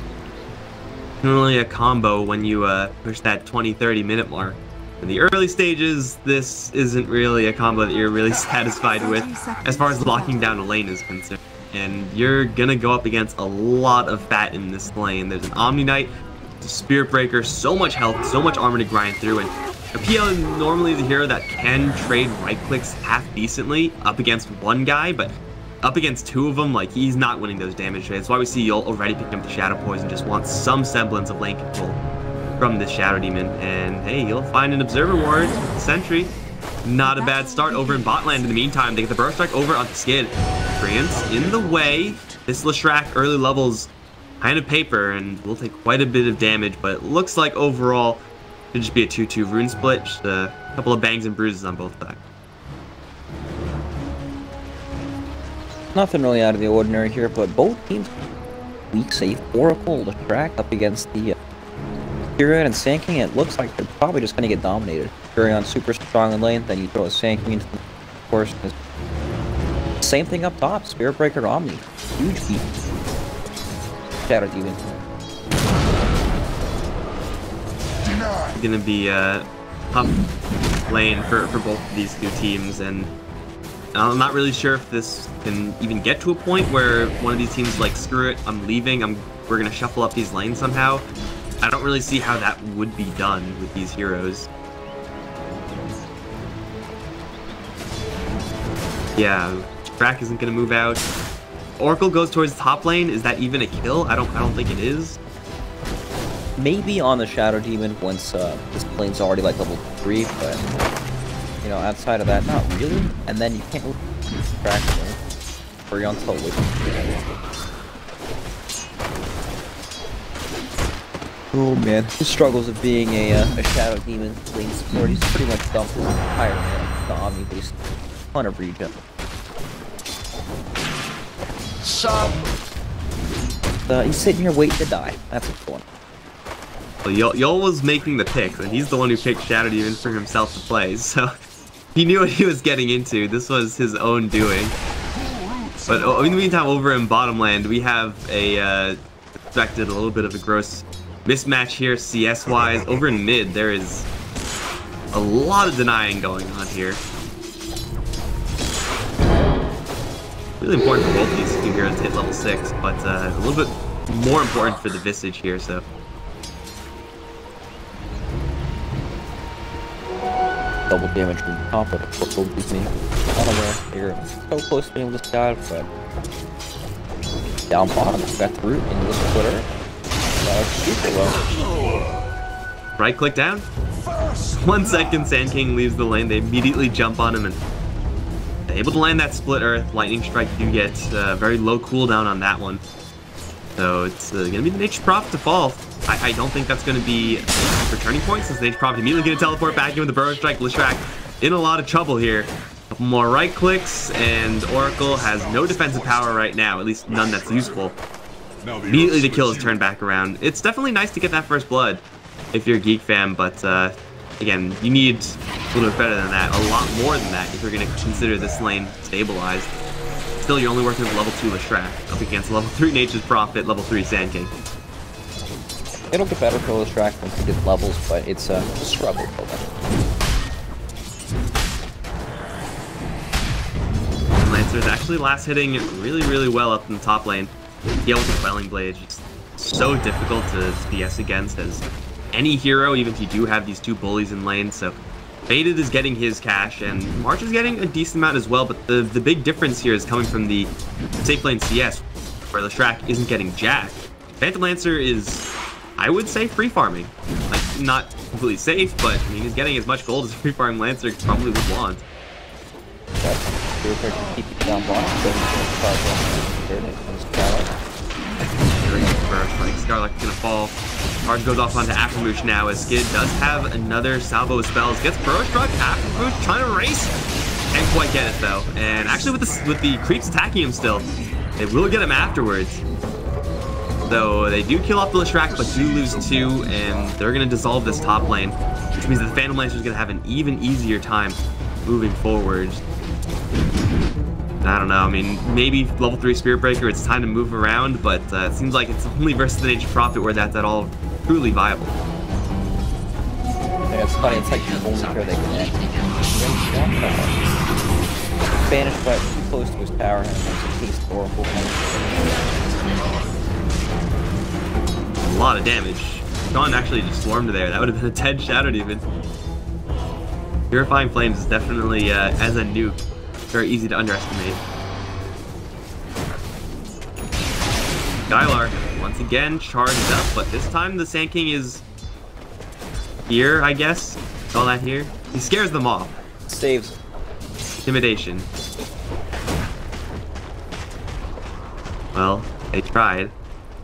Speaker 1: Normally a combo when you push that 20-30 minute mark. In the early stages, this isn't really a combo that you're really satisfied with as far as locking down a lane is concerned. And you're gonna go up against a lot of fat in this lane. There's an Omni Knight Spirit Breaker, so much health, so much armor to grind through, and PL normally is a hero that can trade right clicks half decently up against one guy, but up against two of them, like, he's not winning those damage trades. That's why we see Yul already picking up the Shadow Poison, just wants some semblance of lane control from this Shadow Demon. And hey, you'll find an Observer Ward, Sentry. Not a bad start over in bot lane. In the meantime, they get the Burrow Strike over onto Skid. Brance in the way. This Leshrac early levels kind of paper and will take quite a bit of damage, but it looks like overall it'll just be a 2-2 rune split. Just a couple of bangs and bruises on both sides.
Speaker 2: Nothing really out of the ordinary here, but both teams weak safe. Oracle, Leshrac up against the Furion and Sand King. It looks like they're probably just going to get dominated. Furion super strong in lane, then you throw a Sand King into the course. Same thing up top, Spirit Breaker Omni. Huge beat. Shadow Demon.
Speaker 1: Gonna be a tough lane for both of these two teams, and I'm not really sure if this can even get to a point where one of these teams is like, screw it, I'm leaving, we're gonna shuffle up these lanes somehow. I don't really see how that would be done with these heroes. Yeah, Track isn't gonna move out. Oracle goes towards top lane. Is that even a kill? I don't think it is.
Speaker 2: Maybe on the Shadow Demon once this lane's already like level 3, but you know, outside of that, not really. And then you can't Track for your until with. Oh man, the struggles of being a Shadow Demon lane support. He's pretty much dumped his entire man, the Omni based ton of regen. He's sitting here waiting to die. That's what's going on.
Speaker 1: Well, Yul was making the picks, and he's the one who picked Shadow Demon for himself to play, so he knew what he was getting into. This was his own doing. But in the meantime, over in bottom land, we have expected a little bit of a gross mismatch here CS-wise. Over in mid, there is a lot of denying going on here. Really important for both these two heroes to hit level 6, but a little bit more important for the Visage here, so.
Speaker 2: Double damage from the top of the purple beats me. Unaware, you're so close to being able to scout, but down bottom, got the root into the splitter. Super low.
Speaker 1: Right click down. 1 second, Sand King leaves the lane. They immediately jump on him and able to land that split earth. Lightning Strike do get very low cooldown on that one. So it's gonna be the Nature's Prophet to fall. I don't think that's gonna be for turning point, since Nature's Prophet immediately gonna teleport back in with the Burrow Strike. Leshrac in a lot of trouble here. A couple more right clicks, and Oracle has no defensive power right now, at least none that's useful. Immediately the kill is turned back around. It's definitely nice to get that first blood if you're a Geek fan, but again, you need a little bit better than that, a lot more than that if you're going to consider this lane stabilized. Still, you're only working with level 2 Leshrac up against level 3 Nature's Prophet, level 3 Sand King.
Speaker 2: It'll get better for Leshrac once he gets levels, but it's a struggle for them.
Speaker 1: Lancer's actually last hitting really well up in the top lane. Yeah, with the Quelling Blade, just so difficult to CS against as any hero, even if you do have these two bullies in lane. So Faded is getting his cash, and March is getting a decent amount as well, but the big difference here is coming from the safe lane CS, where Leshrac isn't getting jack. Phantom Lancer is, I would say, free farming. Like, not completely safe, but I mean, he's getting as much gold as a free farming Lancer probably would want. Scarlet's gonna fall. Charge goes off onto Aftermoosh now, as Skid does have another salvo of spells. Gets Burrow Struck. Aftermoosh trying to race. Can't quite get it though. And actually with the creeps attacking him still, they will get him afterwards. Though they do kill off the Leshrac, but do lose 2, and they're gonna dissolve this top lane, which means that the Phantom Lancer is gonna have an even easier time moving forward. I don't know, I mean, maybe level 3 Spirit Breaker, it's time to move around, but it seems like it's only versus the Nature's Prophet where that's at all truly viable.
Speaker 2: Yeah, it's funny, it's like the only hero they can banished but too close to his power, and there's a taste Oracle.
Speaker 1: A lot of damage. Sean actually just swarmed there. That would have been a 10 Shadow Demon. Purifying Flames is definitely, as a nuke, very easy to underestimate. Skylark, once again, charged up, but this time the Sand King is here, I guess. Saw that here. He scares them off.
Speaker 2: Saves.
Speaker 1: Intimidation. Well, they tried.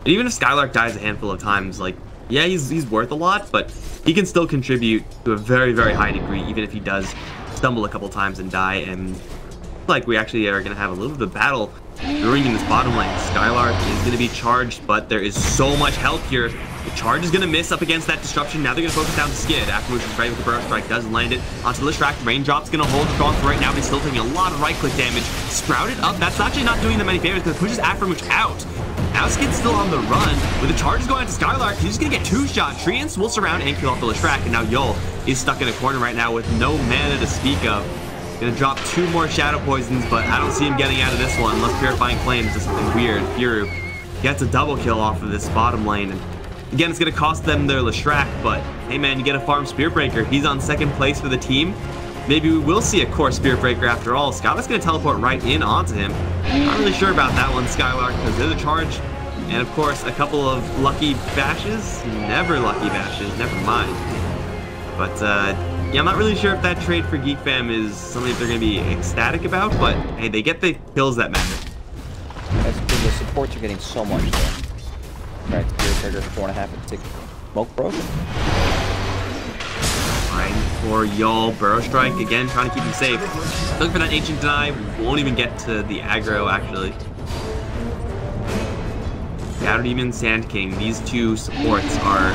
Speaker 1: And even if Skylark dies a handful of times, like, yeah, he's worth a lot, but he can still contribute to a very, very high degree, even if he does stumble a couple times and die. And like we actually are going to have a little bit of battle brewing in this bottom lane. Skylark is going to be charged, but there is so much health here. The charge is going to miss up against that disruption. Now they're going to focus down the Skid. Afterwards, is ready with the Burrow Strike. Does land it onto the Listrak. Raindrop's going to hold strong for right now, but he's still taking a lot of right-click damage. Sprouted up. That's actually not doing them any favors because it pushes Aftermooch out. Now Skid's still on the run. With the charges going to Skylark, he's just going to get 2-shot. Treants will surround and kill off the Listrak. And now Yol is stuck in a corner right now with no mana to speak of. Gonna drop 2 more Shadow Poisons, but I don't see him getting out of this one unless Purifying Flames does something weird. Firu gets a double kill off of this bottom lane. And again, it's gonna cost them their Listrak, but hey man, you get a farm Spirit Breaker. He's on 2nd place for the team. Maybe we will see a core Spirit Breaker after all. Skylark's gonna teleport right in onto him. Not really sure about that one, Skylark, because there's a charge. And of course, a couple of lucky bashes. Never lucky bashes, never mind. But yeah, I'm not really sure if that trade for Geek Fam is something that they're going to be ecstatic about, but hey, they get the kills that matter.
Speaker 2: That's good. The supports are getting so much though. Alright, Spirit Breaker 4.5 and 6. Smoke broken.
Speaker 1: Fine for Yol. Burrow Strike, again, trying to keep him safe. Looking for that Ancient Deny. Won't even get to the aggro, actually. Shadow Demon, Sand King. These 2 supports are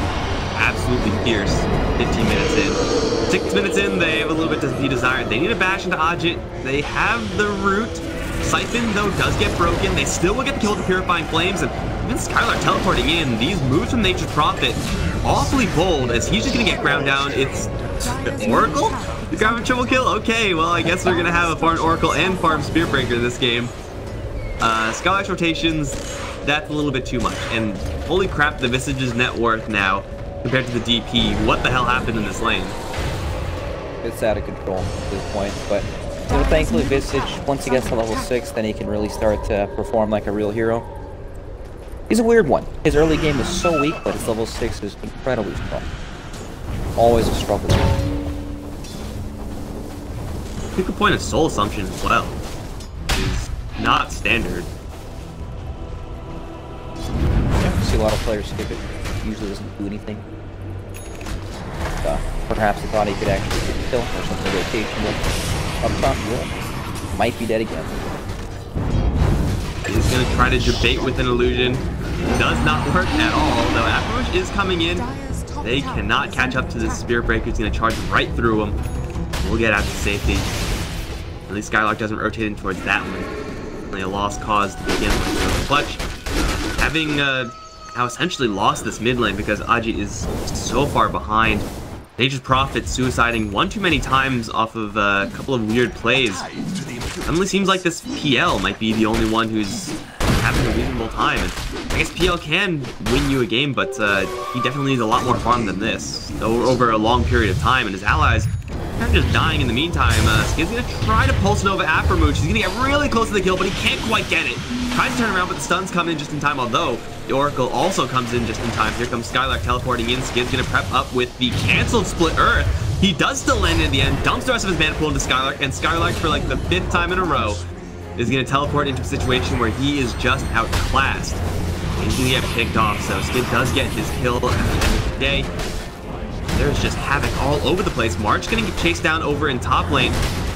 Speaker 1: absolutely fierce. 15 minutes in. 6 minutes in, they have a little bit to be desired. They need a bash into Ajit. They have the root. Siphon, though, does get broken. They still will get the kill with the Purifying Flames. And even Skylark teleporting in. These moves from Nature's Prophet, awfully bold, as he's just going to get ground down. It's the Oracle? The ground triple kill? Okay, well, I guess we're going to have a farm Oracle and farm Spirit Breaker in this game. Skylark's rotations, that's a little bit too much. And holy crap, the Visage's net worth now compared to the DP. What the hell happened in this lane?
Speaker 2: It's out of control at this point, but you know, thankfully Visage, once he gets to level 6, then he can really start to perform like a real hero. He's a weird one. His early game is so weak, but his level 6 is incredibly strong. Always a struggle.
Speaker 1: You could point at Soul Assumption as well. Is not standard.
Speaker 2: Yeah, I see a lot of players skip it. Usually doesn't do anything. Perhaps he thought he could actually get a kill or something rotation with up top. Roll. Might be dead again.
Speaker 1: He's going to try to debate with an illusion. Does not work at all, though Afterwatch is coming in. They cannot catch up to this Spirit Breaker. He's going to charge right through him. We'll get out to safety. At least Skylark doesn't rotate in towards that one. Only a lost cause to begin with. So Clutch, having now essentially lost this mid lane because Ajit is so far behind. Nature's Prophet suiciding one too many times off of a couple of weird plays. Suddenly seems like this PL might be the only one who's having a reasonable time. And I guess PL can win you a game, but he definitely needs a lot more farm than this over a long period of time. And his allies kind of just dying in the meantime. Skid's going to try to Pulse Nova Aftermooch. He's going to get really close to the kill, but he can't quite get it. Tries to turn around, but the stuns come in just in time, although the Oracle also comes in just in time. Here comes Skylark teleporting in. Skid's going to prep up with the canceled Split Earth. He does still land in the end, dumps the rest of his mana pool into Skylark, and Skylark, for like the 5th time in a row, is going to teleport into a situation where he is just outclassed. He's going to get picked off, so Skid does get his kill at the end of the day. There's just havoc all over the place. March going to get chased down over in top lane.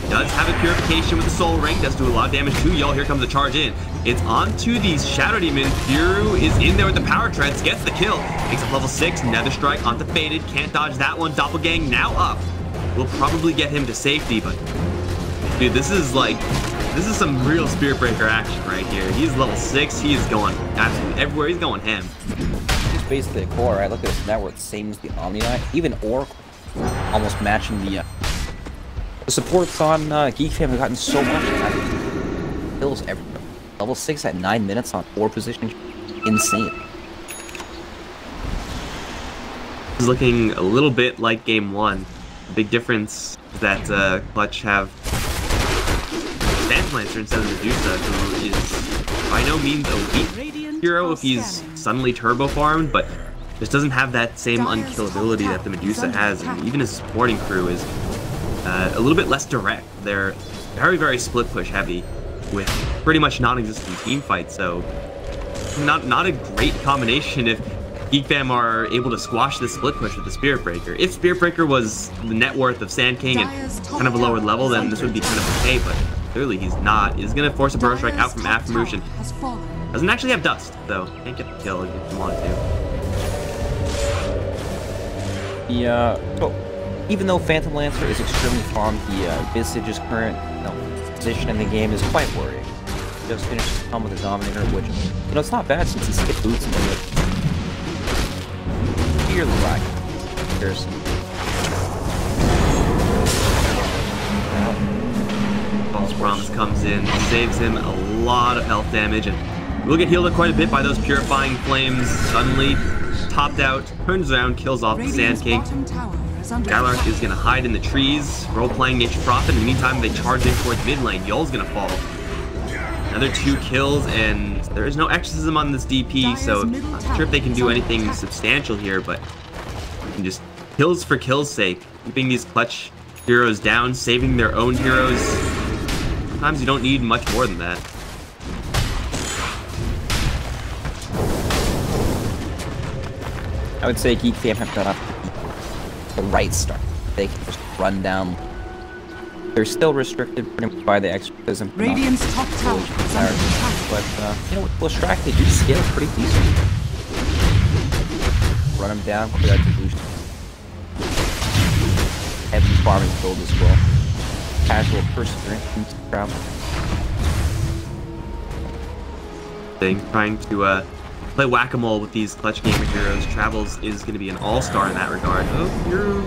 Speaker 1: Does have a purification with the Soul Ring. Does do a lot of damage to Yol. Here comes the charge in. It's onto the Shadow Demon. Firu is in there with the Power Treads. Gets the kill. Takes up level 6. Nether Strike onto Faded. Can't dodge that one. Doppelgang now up. We'll probably get him to safety, but dude, this is some real Spirit Breaker action right here. He's level 6. He is going absolutely everywhere. He's going ham.
Speaker 2: He's basically a core, right? Look at this network, same as the Omni Knight. Even Oracle almost matching the supports on Geek Fam have gotten so much. Kills everywhere. Level 6 at 9 minutes on 4 positions. Insane.
Speaker 1: is looking a little bit like game 1. The big difference is that Clutch have Phantom Lancer instead of Medusa, who is by no means a weak hero if he's suddenly turbo farmed, but just doesn't have that same unkillability that the Medusa has, and even his supporting crew is a little bit less direct. They're very, very split push heavy with pretty much non-existent team fights, so not a great combination if Geek Fam are able to squash this split push with the Spirit Breaker. If Spirit Breaker was the net worth of Sand King and kind of a lower level, then this would be kind of okay, but clearly he's not. He's going to force a Burrow Strike out from Aftermotion. Doesn't actually have Dust, though. Can't get the kill if he wanted to.
Speaker 2: Yeah, so even though Phantom Lancer is extremely farmed, the Visage's current position in the game is quite worrying. Just finished his come with a Dominator, which, it's not bad since he skipped boots and then clearly lacking comparison.
Speaker 1: False Promise comes in, saves him a lot of health damage, and will get healed up quite a bit by those Purifying Flames. Suddenly, topped out, turns around, kills off the Sand King. Skylark is going to hide in the trees, role-playing Nature Prophet. In the meantime, they charge in towards mid lane. Yul's going to fall. Another 2 kills, and there is no exorcism on this DP, so I'm not sure if they can do anything substantial here, but just kills for kills' sake, keeping these Clutch heroes down, saving their own heroes. Sometimes you don't need much more than that.
Speaker 2: I would say Geek Fam have got off the right start. They can just run down. They're still restricted pretty much by the exorcism.
Speaker 5: Radiant's top tower is under attack.
Speaker 2: But with Leshrac, they do scale pretty decent. Run him down, clear out the boost. Heavy farming build as well. Casual perseverance travel.
Speaker 1: Trying to play whack-a-mole with these Clutch Gamer heroes. Travels is going to be an all-star in that regard. Oh, hero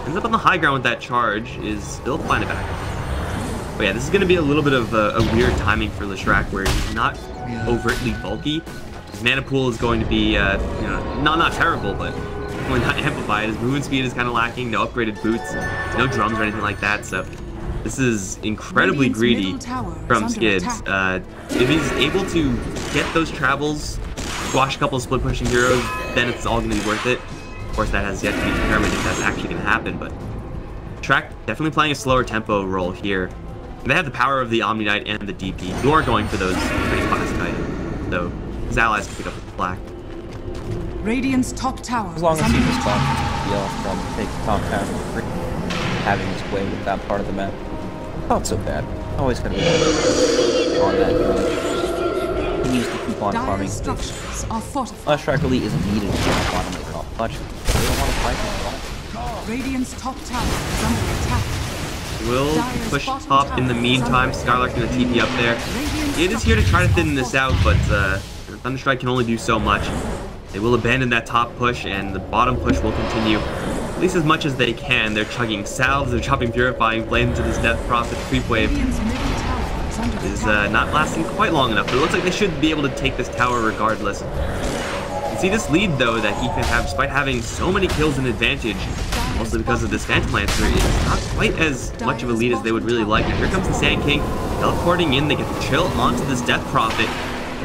Speaker 1: ends up on the high ground with that charge, is still flying it back. But yeah, this is going to be a little bit of a weird timing for Leshrac, where he's not overtly bulky. His mana pool is going to be, not terrible, but definitely not amplified. His movement speed is kind of lacking, no upgraded boots, no drums or anything like that, so this is incredibly greedy from Skids. If he's able to get those travels, squash a couple of split pushing heroes, then it's all going to be worth it. Of course, that has yet to be determined if that's actually going to happen, but Track definitely playing a slower tempo role here. And they have the power of the Omni Knight and the DP, who are going for those pretty classic items, so his allies can pick up the slack.
Speaker 5: Radiant's top tower
Speaker 2: as long as he can stop Yell from taking top half and having his way with that part of the map. Not so bad. Always gonna be on that ground. He needs to keep on farming. Leshrac really isn't needed to keep on make off much. They don't want to fight him at all.
Speaker 5: Radiant's top tower is under attack.
Speaker 1: Will push top in the meantime. Skylark's gonna TP up there. It is here to try to thin this out, but Thunderstrike can only do so much. They will abandon that top push, and the bottom push will continue at least as much as they can. They're chugging salves, they're chopping Purifying Flames to this Death Prophet creep wave. Is not lasting quite long enough, but it looks like they should be able to take this tower regardless. You can see this lead, though, that he can have, despite having so many kills in advantage, mostly because of this Phantom Lancer, is not quite as much of a lead as they would really like. And here comes the Sand King, teleporting in. They get to chill onto this Death Prophet.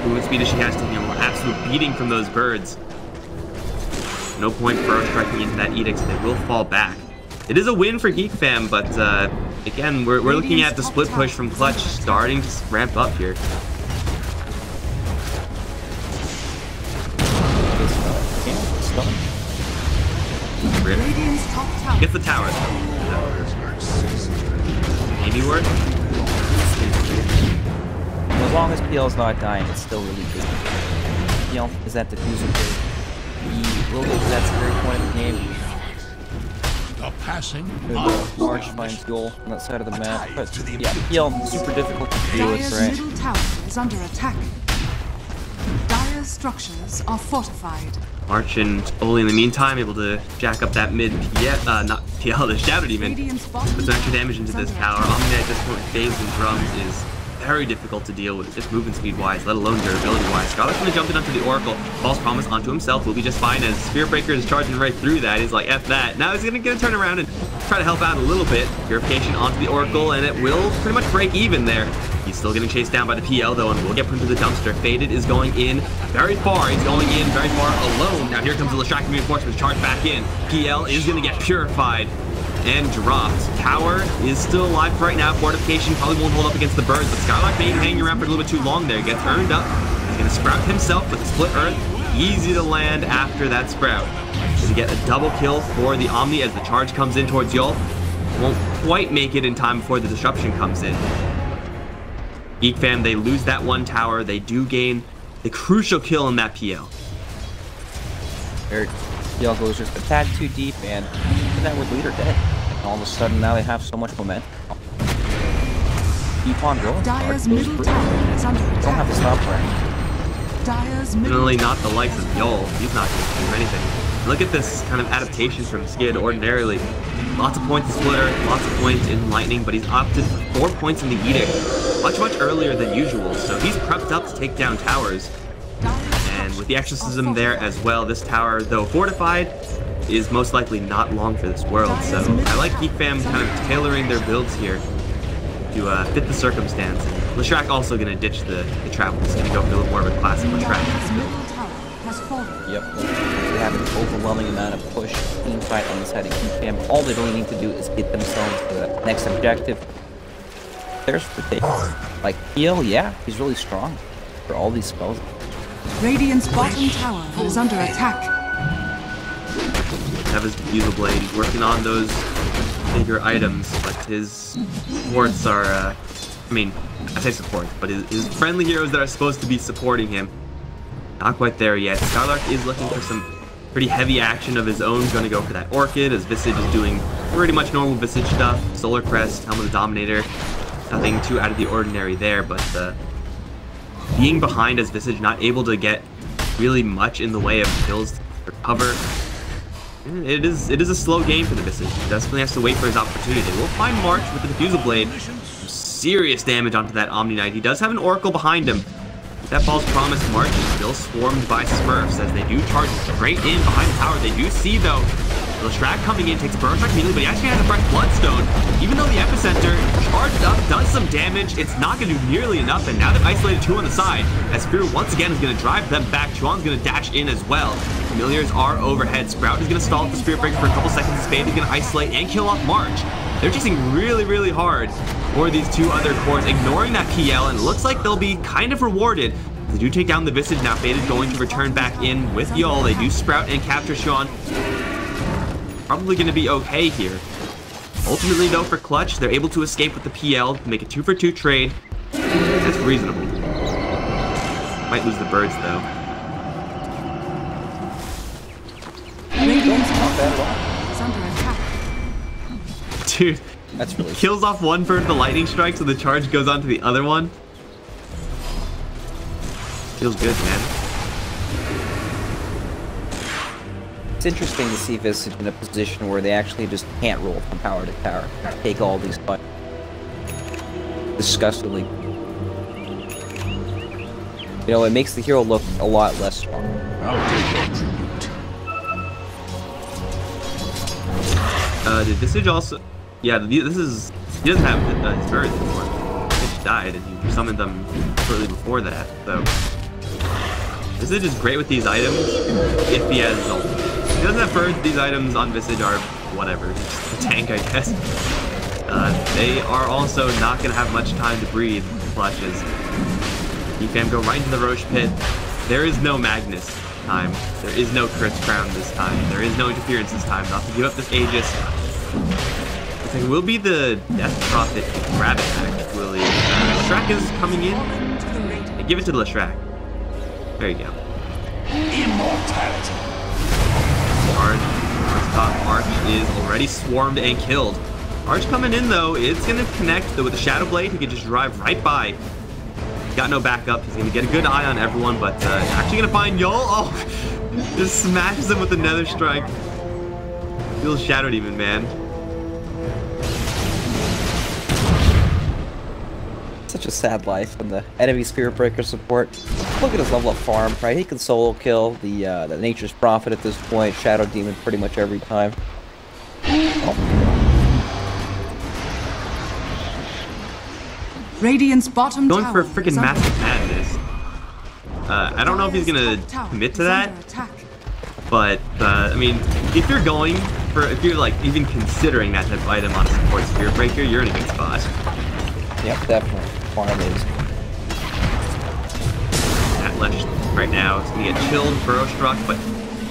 Speaker 1: Movement speed as she has taking an absolute beating from those birds. No point Burrow striking into that Edict, so they will fall back. It is a win for Geek Fam, but again, we're looking at the split push from Clutch starting to ramp up here. Gets the tower. Maybe worth.
Speaker 2: As long as PL's not dying, it's still really good. PL is that diffuser big. He will get to that scary point of the game.
Speaker 6: The passing
Speaker 2: March finds goal on that side of the map. But yeah, PL super difficult to deal with, right?
Speaker 5: Middle tower is under attack. Dire's structures are fortified.
Speaker 1: March and Oli in the meantime able to jack up that mid not PL, the Shadow Demon. Put some extra damage into this tower. Omni at this point, phased and drums is very difficult to deal with, just movement speed-wise, let alone durability-wise. Scarlet's gonna jump in onto the Oracle. False Promise onto himself will be just fine as Spirit Breaker is charging right through that. He's like, F that. Now he's gonna get a turn around and try to help out a little bit. Purification onto the Oracle, and it will pretty much break even there. He's still getting chased down by the PL, though, and will get put into the dumpster. Faded is going in very far. He's going in very far alone. Now here comes the Leshrac reinforcements. Charge back in. PL is gonna get purified and dropped. Tower is still alive right now. Fortification probably won't hold up against the birds, but Skylark maybe hanging around for a little bit too long there. Gets earned up. He's going to sprout himself with a split earth. Easy to land after that sprout. To get a double kill for the Omni as the charge comes in towards Yul. Won't quite make it in time before the disruption comes in. Geek fam, they lose that one tower. They do gain the crucial kill in that PL.
Speaker 2: PL goes just a tad too deep, and that would lead her dead. And all of a sudden, now they have so much momentum. Keep on going.
Speaker 5: Dire's middle tower is under attack.
Speaker 2: Don't have to stop right.
Speaker 5: Dire's middle
Speaker 1: Definitely not the likes of Yul. He's not going to do anything. Look at this kind of adaptation from Skid. Ordinarily, lots of points in Splitter, lots of points in Lightning, but he's opted for 4 points in the Edict, much earlier than usual. So he's prepped up to take down towers. And with the Exorcism there as well, this tower, though fortified, is most likely not long for this world. So I like Geek fam kind of tailoring their builds here to fit the circumstance. Leshrac also going to ditch the travel. He's going to go for a little more of a classic Leshrac.
Speaker 2: Yep. They have an overwhelming amount of push team fight on the side of Geek fam. All they really need to do is get themselves to the next objective. There's the thing. Like, heal, yeah, he's really strong for all these spells.
Speaker 5: Radiant's bottom tower is under attack.
Speaker 1: Have his Diffusal Blade. He's working on those bigger items, but his supports are, I mean, I say support, but his friendly heroes that are supposed to be supporting him, not quite there yet. Skylark is looking for some pretty heavy action of his own. He's going to go for that Orchid, as Visage is doing pretty much normal Visage stuff. Solar Crest, Helm of the Dominator, nothing too out of the ordinary there, but being behind as Visage, not able to get really much in the way of kills to recover. It is a slow game for the Visage. He definitely has to wait for his opportunity. We'll find March with the Diffusal Blade. Some serious damage onto that Omni Knight. He does have an Oracle behind him. With that False Promise, March is still swarmed by Smurfs as they do charge straight in behind the tower. They do see, though, Leshrac coming in, takes a burn strike immediately, but he actually has a fresh Bloodstone. Even though the Epicenter charged up, does some damage, it's not going to do nearly enough, and now they've isolated two on the side, as Spear once again is going to drive them back. Chuan's going to dash in as well. Familiars are overhead. Sprout is going to stall at the Spirit Breaker for a couple seconds. Spade is going to isolate and kill off March. They're chasing really hard for these two other cores, ignoring that PL, and it looks like they'll be kind of rewarded. They do take down the Visage. Now Faded going to return back in with Yul. They do Sprout and capture Chuan. Probably going to be okay here. Ultimately, though, for Clutch, they're able to escape with the PL, make a 2-for-2 trade. That's reasonable. Might lose the birds, though.
Speaker 2: Not bad at all.
Speaker 1: Dude,
Speaker 2: that's really
Speaker 1: kills off one bird with the lightning strike, so the charge goes on to the other one. Feels good, man.
Speaker 2: It's interesting to see Visage in a position where they actually just can't roll from tower to tower. Take all these fights. Disgustingly. You know, it makes the hero look a lot less strong.
Speaker 6: I'll take your tribute.
Speaker 1: Did Visage also... Yeah, this is... He doesn't have his birds anymore. Visage died, and he summoned them shortly before that, so... Visage is great with these items, if he has ult. If he doesn't have birds, these items on Visage are whatever, just a tank, I guess. They are also not going to have much time to breathe, Clutches. You can go right into the Roche Pit. There is no Magnus time. There is no Crit Crown this time. There is no interference this time. Not to give up this Aegis. I think it will be the Death Prophet grab attack, will he? Leshrac is coming in. And give it to Leshrac. There you go.
Speaker 6: Immortality.
Speaker 1: Arch is already swarmed and killed. Arch coming in, though, it's going to connect with the Shadow Blade. He can just drive right by. Got no backup. He's going to get a good eye on everyone, but actually going to find Yul. Oh, just smashes him with the Nether Strike. Feels Shadow Demon, man.
Speaker 2: Such such a sad life when the enemy Spirit Breaker support. Look at his level of farm, right? He can solo kill the Nature's Prophet at this point, Shadow Demon pretty much every time.
Speaker 5: Radiant's bottom
Speaker 1: Going
Speaker 5: tower
Speaker 1: for a freaking
Speaker 5: is under
Speaker 1: Massive Madness. I don't know if he's gonna commit to that, but I mean, if you're like even considering that type of item on a support Spirit Breaker, you're in a good spot.
Speaker 2: Yep, definitely. Farm is.
Speaker 1: That left right now is gonna get chilled, Burrow Struck, but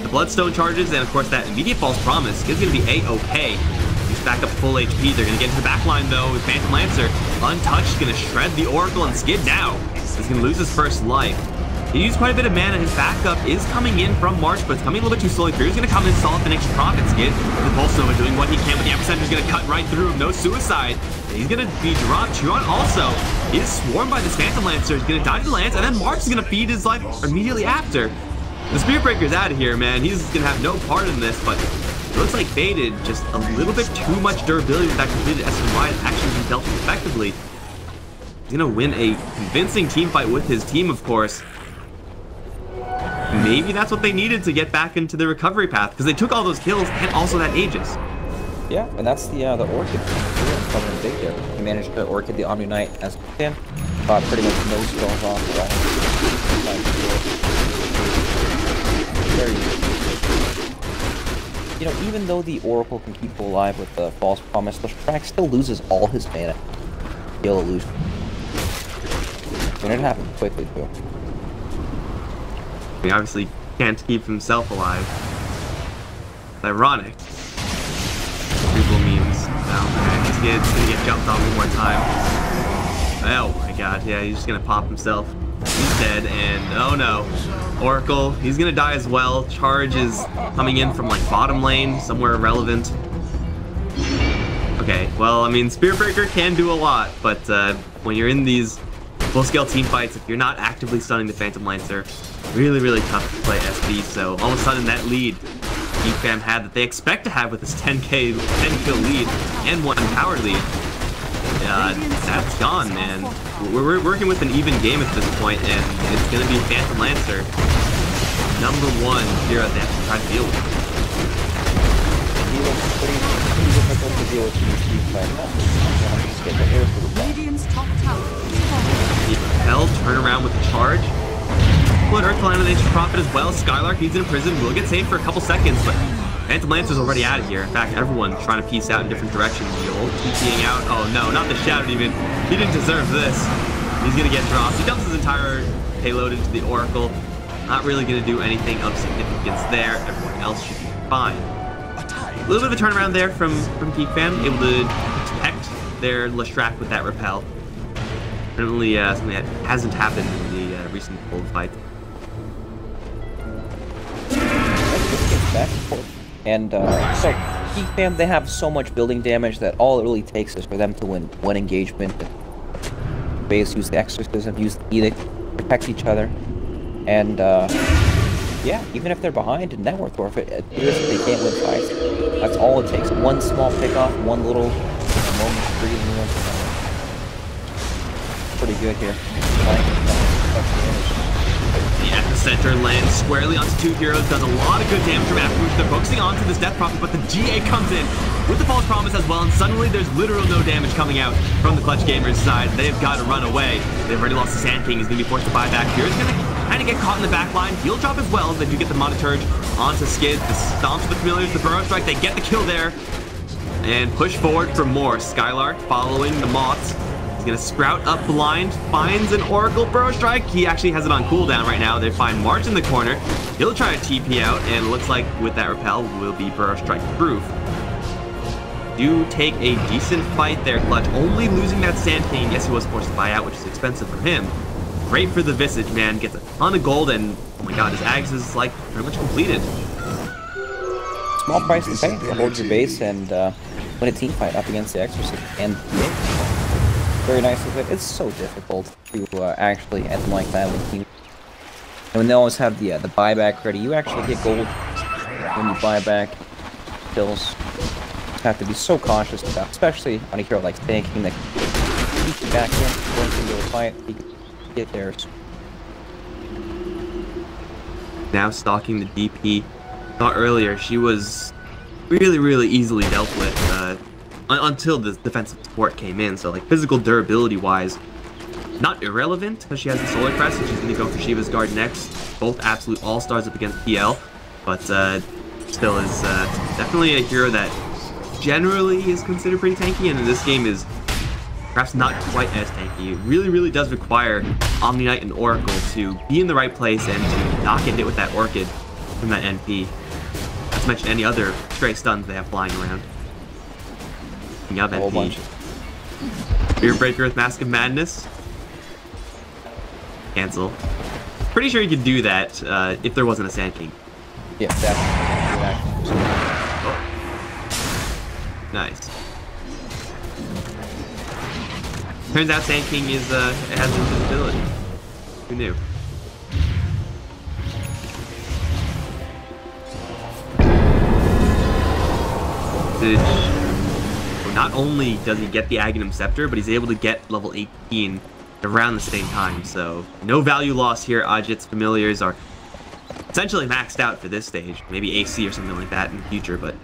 Speaker 1: the Bloodstone charges, and of course that immediate False Promise is gonna be A-okay. He's back up full HP. They're gonna get into the back line though with Phantom Lancer. Untouched, gonna shred the Oracle and Skid now. He's gonna lose his first life. He used quite a bit of mana. His backup is coming in from March, but it's coming a little bit too slowly through. He's going to come in, solve the Nature's Prophet Skid. The Pulse Nova doing what he can, but the Epicenter's going to cut right through him. No suicide. And he's going to be dropped. Chuan also is swarmed by this Phantom Lancer. He's going to die to the Lance, and then March is going to feed his life immediately after. The Spirit Breaker's out of here, man. He's going to have no part in this, but it looks like Faded just a little bit too much durability with that completed SNY to actually be dealt with effectively. He's going to win a convincing team fight with his team, of course. Maybe that's what they needed to get back into the recovery path, because they took all those kills and also that Aegis.
Speaker 2: Yeah, and that's the Orchid. Coming big here. He managed to Orchid the Omni Knight as he can. Pretty much no spells off. Very easy. You know, even though the Oracle can keep people alive with the False Promise, the Leshrac still loses all his mana. He'll lose. And it happened quickly too.
Speaker 1: He obviously can't keep himself alive. It's ironic. Google memes. Okay, this kid's gonna get jumped on one more time. Oh my god, yeah, he's just gonna pop himself. He's dead, and oh no. Oracle, he's gonna die as well. Charge is coming in from like bottom lane, somewhere irrelevant. Okay, well, I mean, Spirit Breaker can do a lot, but when you're in these full-scale team fights, if you're not actively stunning the Phantom Lancer, really tough to play SB. So all of a sudden that lead Geek Fam had that they expect to have with this 10 kill lead and 1 power lead, that's gone, man. We're working with an even game at this point, and it's gonna be Phantom Lancer #1 hero that they have to try to deal with.
Speaker 2: He looks pretty difficult to deal with in this team fight. Get the air for the ball.
Speaker 5: Radiant's top tower.
Speaker 1: Hell, turn around with the charge. Put Earthline on the Nature's Prophet as well. Skylark needs it in prison. Will get saved for a couple seconds, but Phantom Lancer's already out of here. In fact, everyone's trying to piece out in different directions. The old TPing out. Oh no, not the Shadow Demon. He didn't deserve this. He's gonna get dropped. He dumps his entire payload into the Oracle. Not really gonna do anything of significance there. Everyone else should be fine. A little bit of a turnaround there from Geek Fam, able to protect their Leshrac with that repel. Certainly something that hasn't happened in the recent cold fight.
Speaker 2: And so Geek Fam, they have so much building damage that all it really takes is for them to win one engagement. Base use the Exorcism, use the Edict, protect each other, and yeah, even if they're behind in Network Warfare, it appears that they can't win fights. That's all it takes. One small pickoff, one little moment of breathing room. Pretty good here.
Speaker 1: The Epicenter lands squarely onto 2 heroes, does a lot of good damage from afterwards. They're focusing onto this Death Prophet, but the GA comes in with the False Promise as well, and suddenly there's literal no damage coming out from the Clutch Gamers side. They've got to run away. They've already lost the Sand King. He's going to be forced to buy back. Hero's going to kind of get caught in the back line. Heal drop as well, as they do get the Monoturge onto Skid. The Stomps of the Familiars, the Burrow Strike, they get the kill there. And push forward for more. Skylark following the Moths. He's gonna sprout up blind, finds an Oracle Burrow Strike. He actually has it on cooldown right now. They find March in the corner. He'll try to TP out, and it looks like with that repel will be Burrow Strike proof. Do take a decent fight there, Clutch. Only losing that Sand King. Yes, he was forced to buy out, which is expensive for him. Great for the Visage, man. Gets a ton of gold, and oh my god, his Ags is like pretty much completed.
Speaker 2: Small price to pay to hold your base and win a team fight up against the Exorcist and very nice of it. It's so difficult to actually end like that with teams. And when they always have the buyback ready, you actually get gold when you buy back kills. You have to be so cautious about, especially on a hero like Sand King that keeps you back in, going through those fight, he can get theirs.
Speaker 1: Now stalking the DP. Thought earlier she was really easily dealt with until the defensive support came in. So like physical durability wise, not irrelevant because she has the Solar Crest and she's going to go for Shiva's Guard next. Both absolute all-stars up against PL, but still is definitely a hero that generally is considered pretty tanky, and in this game is perhaps not quite as tanky. It really does require Omni Knight and Oracle to be in the right place and to not get hit with that Orchid from that NP. Not to mention any other stray stuns they have flying around. Speaking of NP. Fear Breaker with Mask of Madness. Cancel. Pretty sure you could do that if there wasn't a Sand King.
Speaker 2: Yeah, that's
Speaker 1: Nice. Turns out Sand King is has invisibility. Who knew? Not only does he get the Aghanim Scepter, but he's able to get level 18 around the same time. So no value loss here. Ajit's familiars are essentially maxed out for this stage. Maybe AC or something like that in the future, but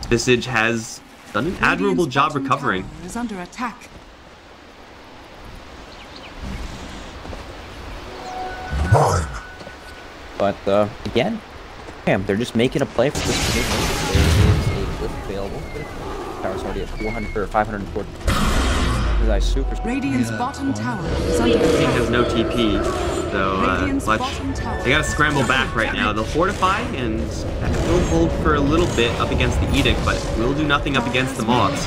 Speaker 1: Visage has done an admirable job recovering.
Speaker 5: Is under attack.
Speaker 2: But again, damn, they're just making a play for this position. There is a cliff available. Tower's already at 400 or 540.
Speaker 5: Radiant's bottom tower is under
Speaker 1: King
Speaker 5: attack.
Speaker 1: has no TP, so Clutch, they gotta scramble back right now. They'll fortify and will hold for a little bit up against the Edict, but will do nothing up against the Moths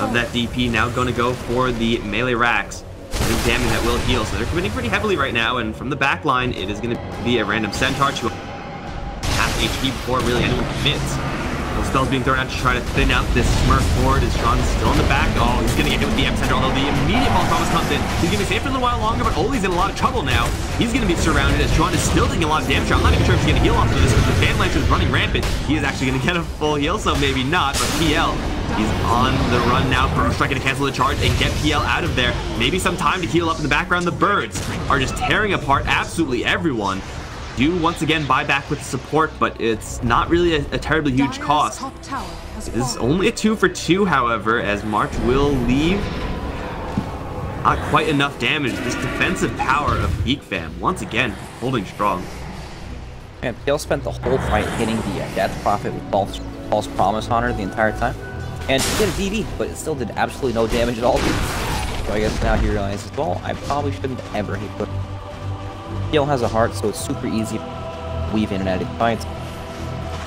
Speaker 1: of that DP. Now gonna go for the melee racks. Damning that will heal, so they're committing pretty heavily right now, and from the back line, it is gonna be a random Centaur to half HP before really anyone commits. Those spells being thrown out to try to thin out this Smurf board. Is Sean still in the back? Oh, he's gonna get hit with the epicenter, although the immediate false promise comes in. He's gonna be safe for a little while longer, but Oli's in a lot of trouble now. He's gonna be surrounded as Sean is still taking a lot of damage. I'm not even sure if he's gonna heal off of this because the Fan Lancer is running rampant. He is actually gonna get a full heal, so maybe not, but PL, he's on the run now. Burrow Strike to cancel the charge and get PL out of there. Maybe some time to heal up in the background. The birds are just tearing apart absolutely everyone. Do once again buy back with support, but it's not really a terribly huge cost. It is only a 2 for 2, however, as March will leave not quite enough damage. This defensive power of Geek Fam, once again, holding strong.
Speaker 2: Man, PL spent the whole fight hitting the Death Prophet with false promise on her the entire time. And she did a DD, but it still did absolutely no damage at all. So I guess now he realizes, well, I probably shouldn't ever hit her. PL has a heart, so it's super easy to weave in and out of fights.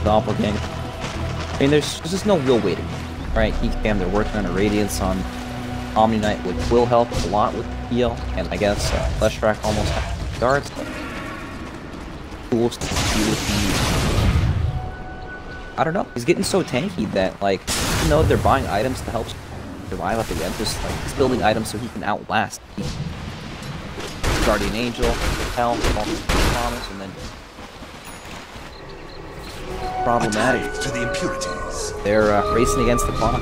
Speaker 2: Doppelganger. I mean, there's just no real way to go. Right, Geek Fam, they're working on a Radiance on Omni Knight, which will help a lot with PL, and I guess Leshrac almost has guards, but tools to deal with the... I don't know, he's getting so tanky that, like, even though they're buying items to help survive up against this, like, he's building items so he can outlast Guardian Angel, Hell, Promise, and then problematic.
Speaker 6: To the impurities.
Speaker 2: They're racing against the clock.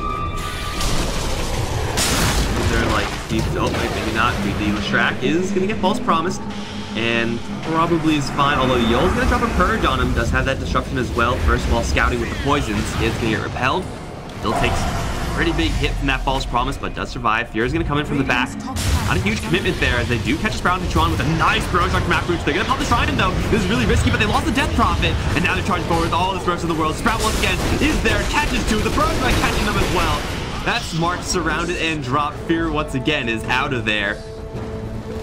Speaker 1: They're like, oh, maybe not. The Leshrac is going to get false promised, and probably is fine, although Yoel's going to drop a Purge on him, does have that disruption as well. First of all, scouting with the poisons, is going to get repelled. Still takes a pretty big hit from that false promise, but does survive. Fury's going to come in from the back. Not a huge commitment there, as they do catch a Sprout and Tron with a nice Burrow Strike from Approuch. They're going to pop the Shrine in, though. This is really risky, but they lost the Death Prophet, and now they're charging forward with all the Smurfs in the world. Sprout once again is there, catches two. The Burrow Strike catching them as well. That's March surrounded and dropped. Fear once again is out of there.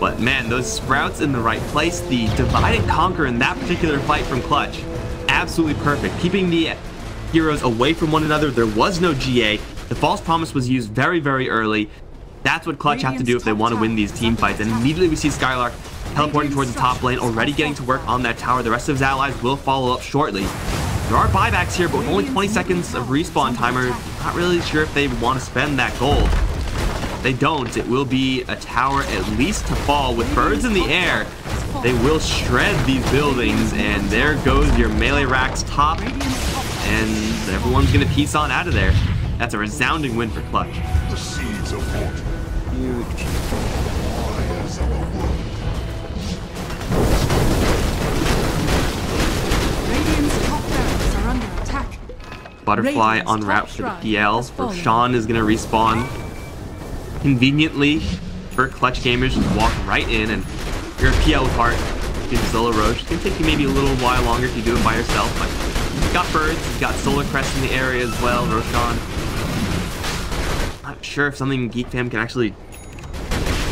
Speaker 1: But man, those Sprouts in the right place. The divide and conquer in that particular fight from Clutch, absolutely perfect. Keeping the heroes away from one another. There was no GA. The false promise was used very, very early. That's what Clutch have to do if they want to win these team fights. And immediately we see Skylark teleporting towards the top lane, already getting to work on that tower. The rest of his allies will follow up shortly. There are buybacks here, but with only 20 seconds of respawn timer, not really sure if they want to spend that gold. If they don't, it will be a tower at least to fall. With birds in the air, they will shred these buildings, and there goes your melee racks top, and everyone's going to piece on out of there. That's a resounding win for Clutch.
Speaker 6: The seeds of fortune.
Speaker 2: Huge.
Speaker 1: Butterfly en route for the PL. Roshan is going to respawn conveniently for Clutch gamers. Just walk right in, and you're a PL with Heart. You can solo Roche. It's going to take you maybe a little while longer if you do it by yourself, but you've got birds, you've got Solar Crest in the area as well, Roshan. Not sure if something Geek Fam can actually...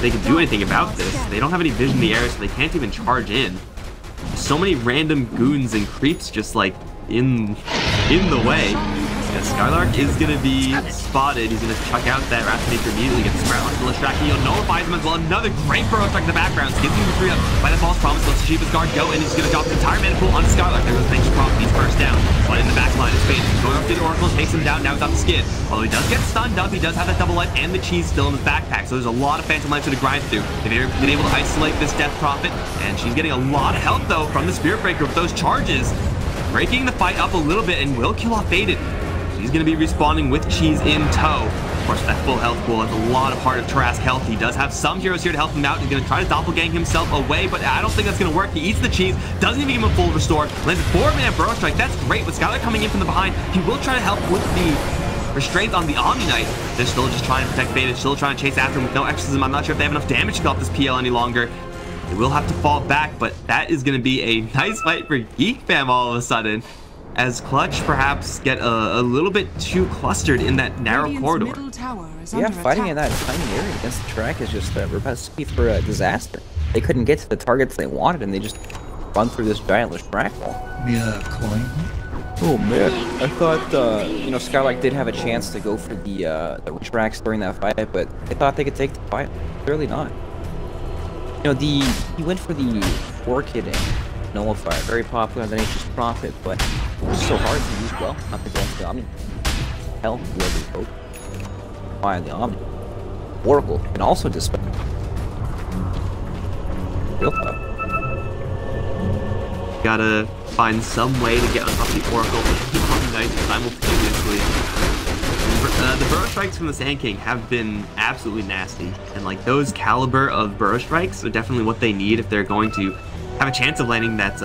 Speaker 1: they can do anything about this. They don't have any vision in the area, so they can't even charge in. So many random goons and creeps just like in the way. Yeah, Skylark is gonna be spotted. He's gonna chuck out that Wrathmaker immediately, gets Sprout onto the distraction. He'll nullify him as well. Another great burrow strike in the background. Skips him to 3 up by the false promise. Lets the Shiva's guard go, and he's gonna drop the entire mana pool on Skylark. There goes Nature's Prophet. He's first down. But in the back line, it's Fade. Going up to the Oracle, takes him down. Now he's off the skid. Although he does get stunned up, he does have that double life and the cheese still in his backpack. So there's a lot of Phantom Life to grind through. They've been able to isolate this Death Prophet, and she's getting a lot of help though from the Spirit Breaker with those charges, breaking the fight up a little bit, and will kill off Faded. He's going to be respawning with Cheese in tow. Of course, that full health pool has a lot of Heart of Trask health. He does have some heroes here to help him out. He's going to try to doppelgang himself away, but I don't think that's going to work. He eats the cheese, doesn't even give him a full restore, lands a 4-man Burrow Strike. That's great. With Skylar coming in from the behind, he will try to help with the restraint on the Omni Knight. They're still just trying to protect Faded, still trying to chase after him with no exorcism. I'm not sure if they have enough damage to go off this PL any longer. They will have to fall back, but that is going to be a nice fight for Geek Fam all of a sudden, as Clutch perhaps get a little bit too clustered in that narrow corridor.
Speaker 2: Yeah, fighting in that tiny area against the track is just a recipe for a disaster. They couldn't get to the targets they wanted, and they just run through this giant track wall.
Speaker 6: Yeah, coin.
Speaker 2: Oh man, I thought you know, Skylark did have a chance to go for the tracks during that fight, but they thought they could take the fight. Clearly not. You know, he went for the Orchid and Nullifier, very popular on the Nature's Prophet, but it's so hard to use well up against the Omni. Hell, whoever you hope. Fire the Omni. Oracle can also dispel. Real tough.
Speaker 1: Gotta find some way to get on top of the Oracle with the Omni Knight simultaneously. The Burrow Strikes from the Sand King have been absolutely nasty, and like those caliber of Burrow Strikes are definitely what they need if they're going to have a chance of landing that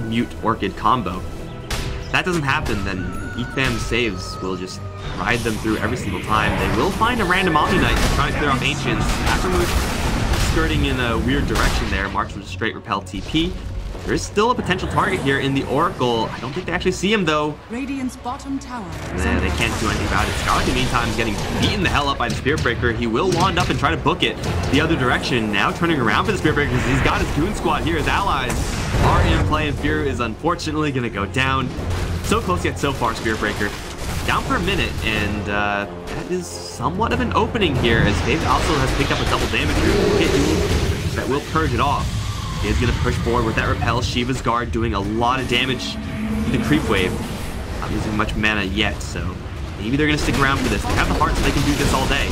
Speaker 1: Mute Orchid combo. If that doesn't happen, then Geek Fam's saves will just ride them through every single time. They will find a random Omni Knight to try to clear off Ancients. After skirting in a weird direction there, March was a straight repel TP. There is still a potential target here in the Oracle. I don't think they actually see him though.
Speaker 5: Radiant's bottom tower.
Speaker 1: They can't do anything about it. Scarlet, in the meantime, is getting beaten the hell up by the Spirit Breaker. He will wand up and try to book it the other direction. Now turning around for the Spirit Breaker because he's got his Goon Squad here. His allies are in play, and Fear is unfortunately going to go down. So close yet so far, Spirit Breaker. Down for a minute, and that is somewhat of an opening here, as Dave also has picked up a double damage hit that will purge it off. He is going to push forward with that repel. Shiva's Guard doing a lot of damage to the creep wave. Not losing much mana yet, so maybe they're going to stick around for this. They have the hearts, so they can do this all day.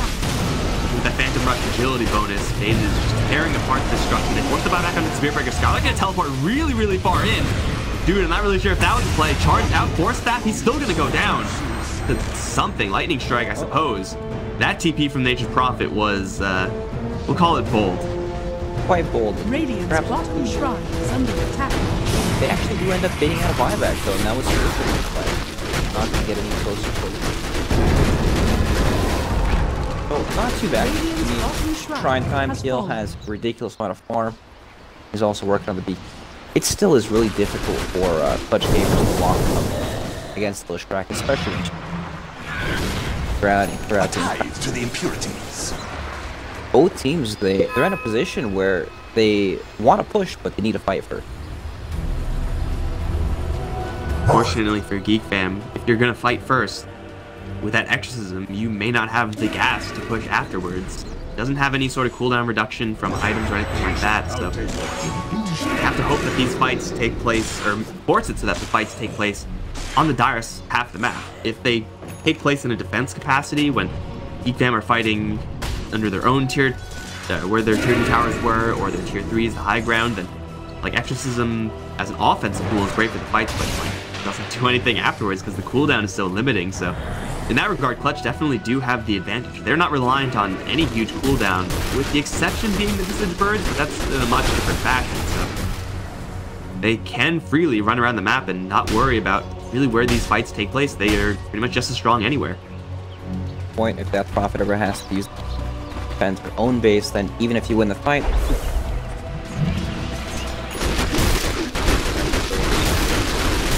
Speaker 1: With that Phantom Rush agility bonus, Fade is just tearing apart the destruction. They force the buyback onto the Spirit Breaker. Skylark going to teleport really, really far in. Dude, I'm not really sure if that was a play. Charged out, Force Staff, he's still going to go down. Something, Lightning Strike, I suppose. That TP from Nature's Prophet was, we'll call it bold.
Speaker 2: Quite bold.
Speaker 5: Radiant's bottom shrine is under attack.
Speaker 2: They actually do end up fading out a buyback though, and that was terrific fight. Not going to get any closer to it. Oh, not too bad. I mean, Shrine Time kill has a ridiculous amount of farm. He's also working on the beat. It still is really difficult for Clutch gamers to block them against the Lishrak, especially throughout
Speaker 6: to the impurities.
Speaker 2: Both teams, they're in a position where they want to push, but they need to fight first.
Speaker 1: Fortunately for Geek Fam, if you're going to fight first, with that exorcism, you may not have the gas to push afterwards. It doesn't have any sort of cooldown reduction from items or anything like that, so you have to hope that these fights take place, or force it so that the fights take place on the direst half of the map. If they take place in a defense capacity, when Geek Fam are fighting under their own tier, where their tier 2 towers were, or their tier 3 is the high ground, then like exorcism as an offensive tool is great for the fights, but like it doesn't do anything afterwards because the cooldown is so limiting. So in that regard, Clutch definitely do have the advantage. They're not reliant on any huge cooldown, with the exception being the Visage Birds, but that's in a much different fashion. So they can freely run around the map and not worry about really where these fights take place, they are pretty much just as strong anywhere.
Speaker 2: Point, if that Prophet ever has to use defend their own base, then even if you win the fight,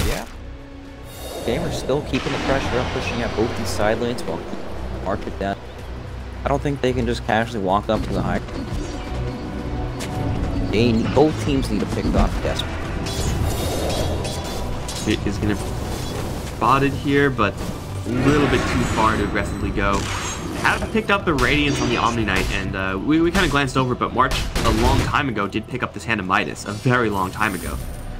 Speaker 2: yeah, Gamer's still keeping the pressure up, pushing out both these side lanes while keeping the market down. I don't think they can just casually walk up to the high. Both teams need to pick off desperate.
Speaker 1: It is going to be spotted here, but a little bit too far to aggressively go. Have picked up the Radiance on the Omni Knight, and we kind of glanced over it, but March, a long time ago, did pick up this Hand of Midas, a very long time ago.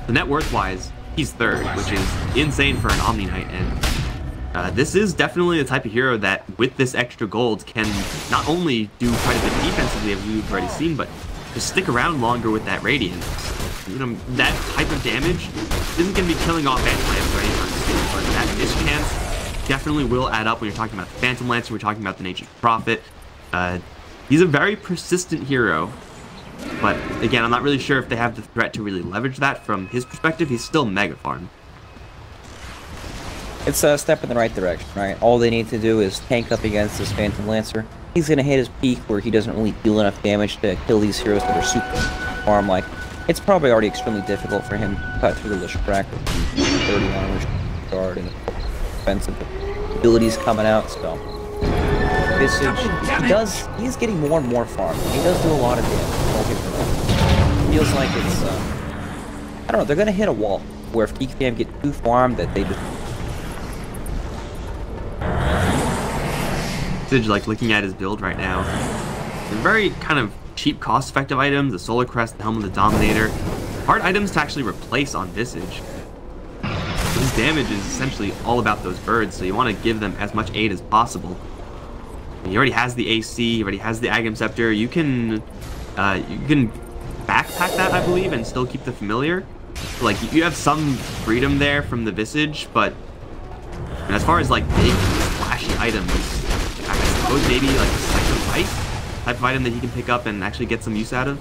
Speaker 1: The net worth-wise, he's third, which is insane for an Omni Knight, and this is definitely the type of hero that, with this extra gold, can not only do quite a bit defensively, as we've already seen, but to stick around longer with that Radiance. You know, that type of damage isn't going to be killing off Phantom Lance or anytime soon, but that mischance definitely will add up when you're talking about the Phantom Lancer, we're talking about the Nature's Prophet. He's a very persistent hero, but again, I'm not really sure if they have the threat to really leverage that. From his perspective, he's still mega farm.
Speaker 2: It's a step in the right direction, right? All they need to do is tank up against this Phantom Lancer. He's going to hit his peak where he doesn't really deal enough damage to kill these heroes that are super farm-like. It's probably already extremely difficult for him to cut through the Lishcrack with 30 armor guard and defensive abilities coming out, so Visage, he's getting more and more farm. He does do a lot of damage. It feels like it's, I don't know, they're going to hit a wall where if Geek Fam get too farmed that they just...
Speaker 1: Visage, like looking at his build right now, they're very kind of cheap, cost-effective items, the Solar Crest, the Helm of the Dominator, hard items to actually replace on Visage. His damage is essentially all about those birds, so you want to give them as much aid as possible. He already has the AC, he already has the Agam Scepter. You can backpack that, I believe, and still keep the familiar. So, like, you have some freedom there from the Visage, but as far as like big, flashy items, I suppose maybe like a Cycle of Ice type of item that he can pick up and actually get some use out of.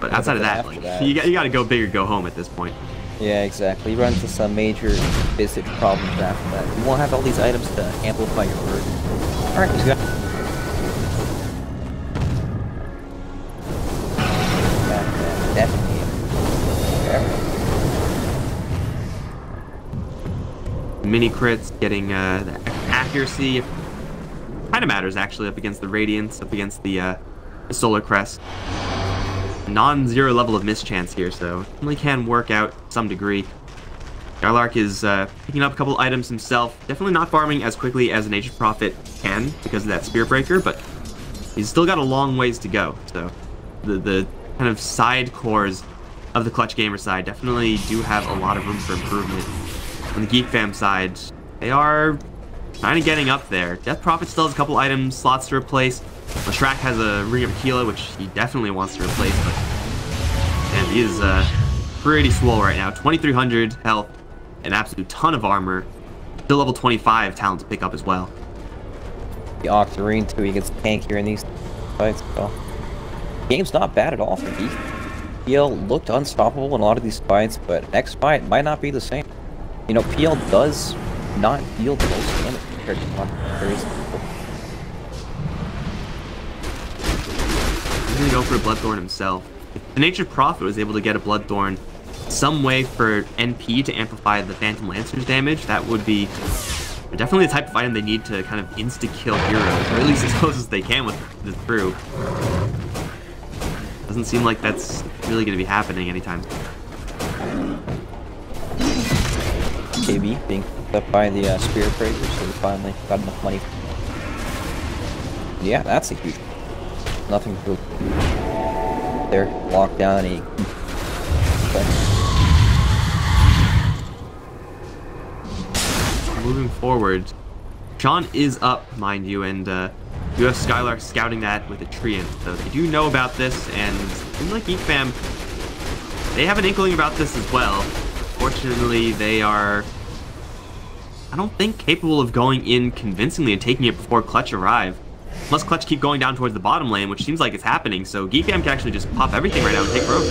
Speaker 1: But outside of that, like, you got to go big or go home at this point.
Speaker 2: Yeah, exactly. You run into some major Visage problems after that. You won't have all these items to amplify your bird. Alright, he's got...
Speaker 1: Mini crits, getting the accuracy. Kind of matters, actually, up against the Radiance, up against the Solar Crest. Non-zero level of mischance here, so it really can work out to some degree. Skylark is picking up a couple items himself. Definitely not farming as quickly as a Nature's Prophet can because of that Spear Breaker, but he's still got a long ways to go. So the kind of side cores of the Clutch Gamer side definitely do have a lot of room for improvement. On the Geek Fam side, they are kind of getting up there. Death Prophet still has a couple item slots to replace. Lashrak has a Ring of Aquila, which he definitely wants to replace, but man, he is pretty swole right now. 2,300 health, an absolute ton of armor. Still level 25 talent to pick up as well.
Speaker 2: The Octarine too, he gets tankier in these fights. So. Game's not bad at all for Geek. PL looked unstoppable in a lot of these fights, but next fight might not be the same. You know, PL does not deal the most damage compared to Octarine.
Speaker 1: He's gonna go for a Bloodthorn himself. If the Nature's Prophet was able to get a Bloodthorn some way for NP to amplify the Phantom Lancer's damage, that would be definitely the type of item they need to kind of insta-kill heroes, or at least as close as they can with the crew. Doesn't seem like that's really going to be happening anytime soon.
Speaker 2: KB being picked up by the Spear Breaker, so we finally got enough money. Yeah, that's a huge one. Nothing to there. Locked down a...
Speaker 1: Moving forward, Sean is up, mind you, and you have Skylark scouting that with a Treant. So they do know about this, and it seems like Geek Fam, they have an inkling about this as well. Fortunately, they are, I don't think, capable of going in convincingly and taking it before Clutch arrive. Unless Clutch keep going down towards the bottom lane, which seems like it's happening, so Geek Fam can actually just pop everything right now and take Rogue.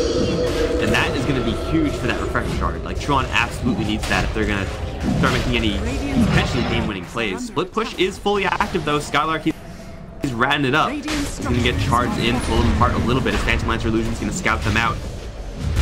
Speaker 1: And that is going to be huge for that Refresh Shard. Like, Tron absolutely needs that if they're going to start making any potentially game-winning plays. Split push is fully active though. Skylark, he's ratting it up. He's going to get charged in, pull them apart a little bit as Phantom Lancer Illusion's going to scout them out.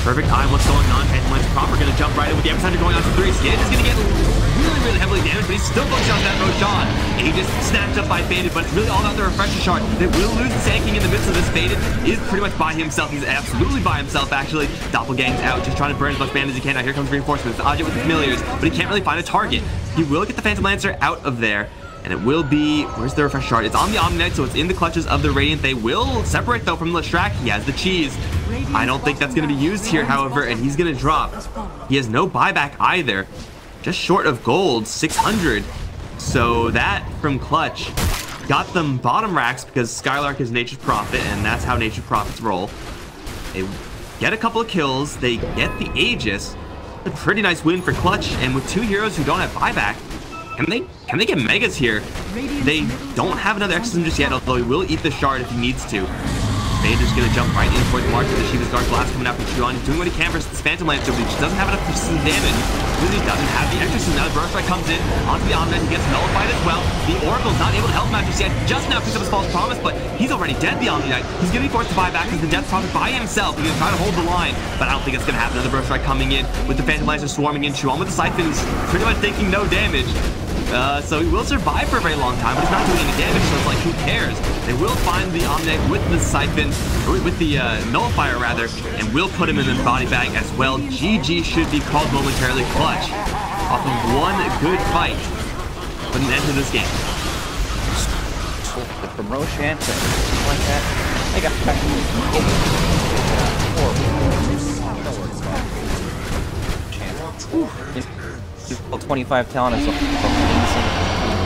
Speaker 1: Perfect eye on what's going on. Phantom Lancer proper going to jump right in with the Epicenter going on to 3. Skid is going to get really, really heavily damaged, but he's still focused on that Roshan. And he just snatched up by Faded, but it's really all about the Refresher Shard. They will lose the Sand King in the midst of this. Faded is pretty much by himself. He's absolutely by himself, actually. Doppelgang's out, just trying to burn as much mana as he can. Now here comes reinforcements. Ajit with the Familiars, but he can't really find a target. He will get the Phantom Lancer out of there. And it will be, where's the Refresh Shard? It's on the Omni-Knight, so it's in the clutches of the Radiant. They will separate, though, from Leshrac. He has the cheese. I don't think that's going to be used here, however, and he's going to drop. He has no buyback either. Just short of gold, 600. So that from Clutch got them bottom racks because Skylark is Nature's Prophet, and that's how Nature's Prophets roll. They get a couple of kills. They get the Aegis. A pretty nice win for Clutch, and with 2 heroes who don't have buyback, can they get megas here? They don't have another exorcism just yet, although he will eat the shard if he needs to. Fade is going to jump right in towards March with the Shiva's Dark Blast coming out from Chuan. He's doing what he can versus this Phantom Lancer, but he just doesn't have enough precision damage. Really doesn't have the exorcism. Now the Burst Strike comes in onto the Omni. He gets nullified as well. The Oracle's not able to help him out just yet. Just now picks up his false promise, but he's already dead, the Omni-Knight. He's going to be forced to buy back as the Death Prophet by himself. He's going to try to hold the line, but I don't think it's going to happen. Another Burst Strike coming in with the Phantom Lancer swarming in. Chuan with the Siphons pretty much taking no damage. So he will survive for a very long time, but he's not doing any damage, so it's like, who cares? They will find the Omni with the Siphon, or with the Nullifier rather, and will put him in the body bag as well. GG should be called momentarily. Clutch, off of one good fight, put an end to this game.
Speaker 2: From Roshan to like that, they got back to 25 talent is amazing.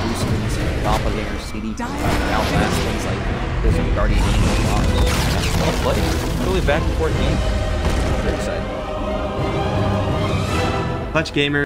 Speaker 2: Boostings, Doppelganger, CD, Outlast, things like this, Guardian Angel, that's well played. Really back and forth game. Very excited.
Speaker 1: Clutch Gamer.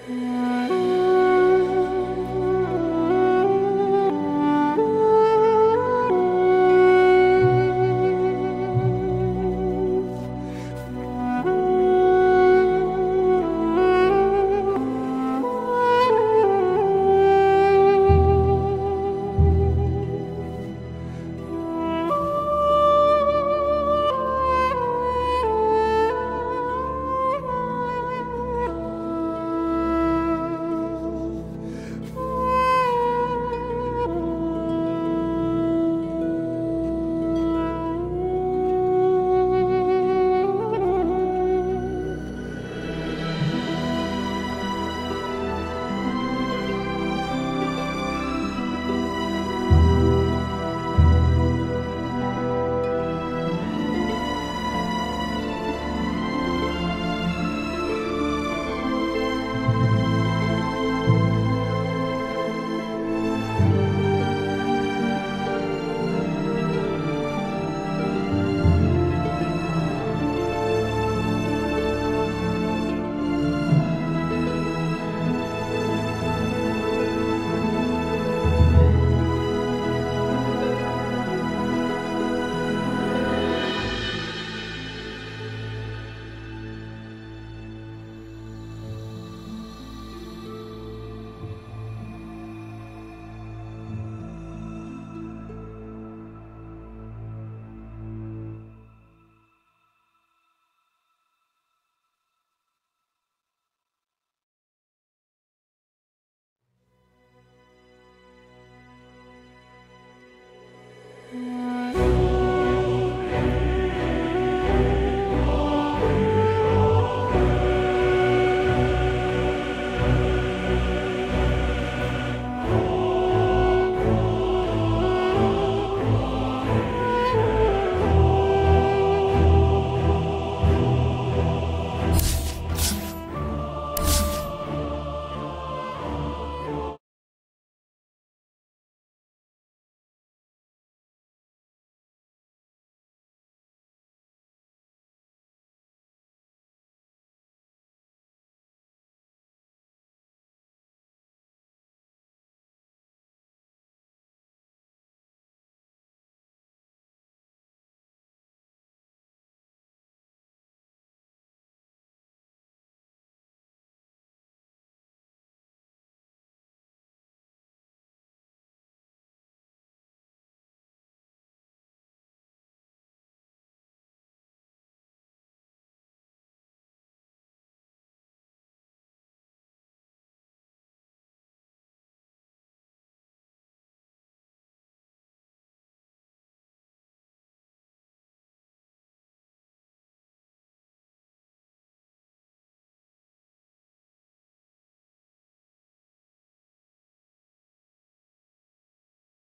Speaker 1: All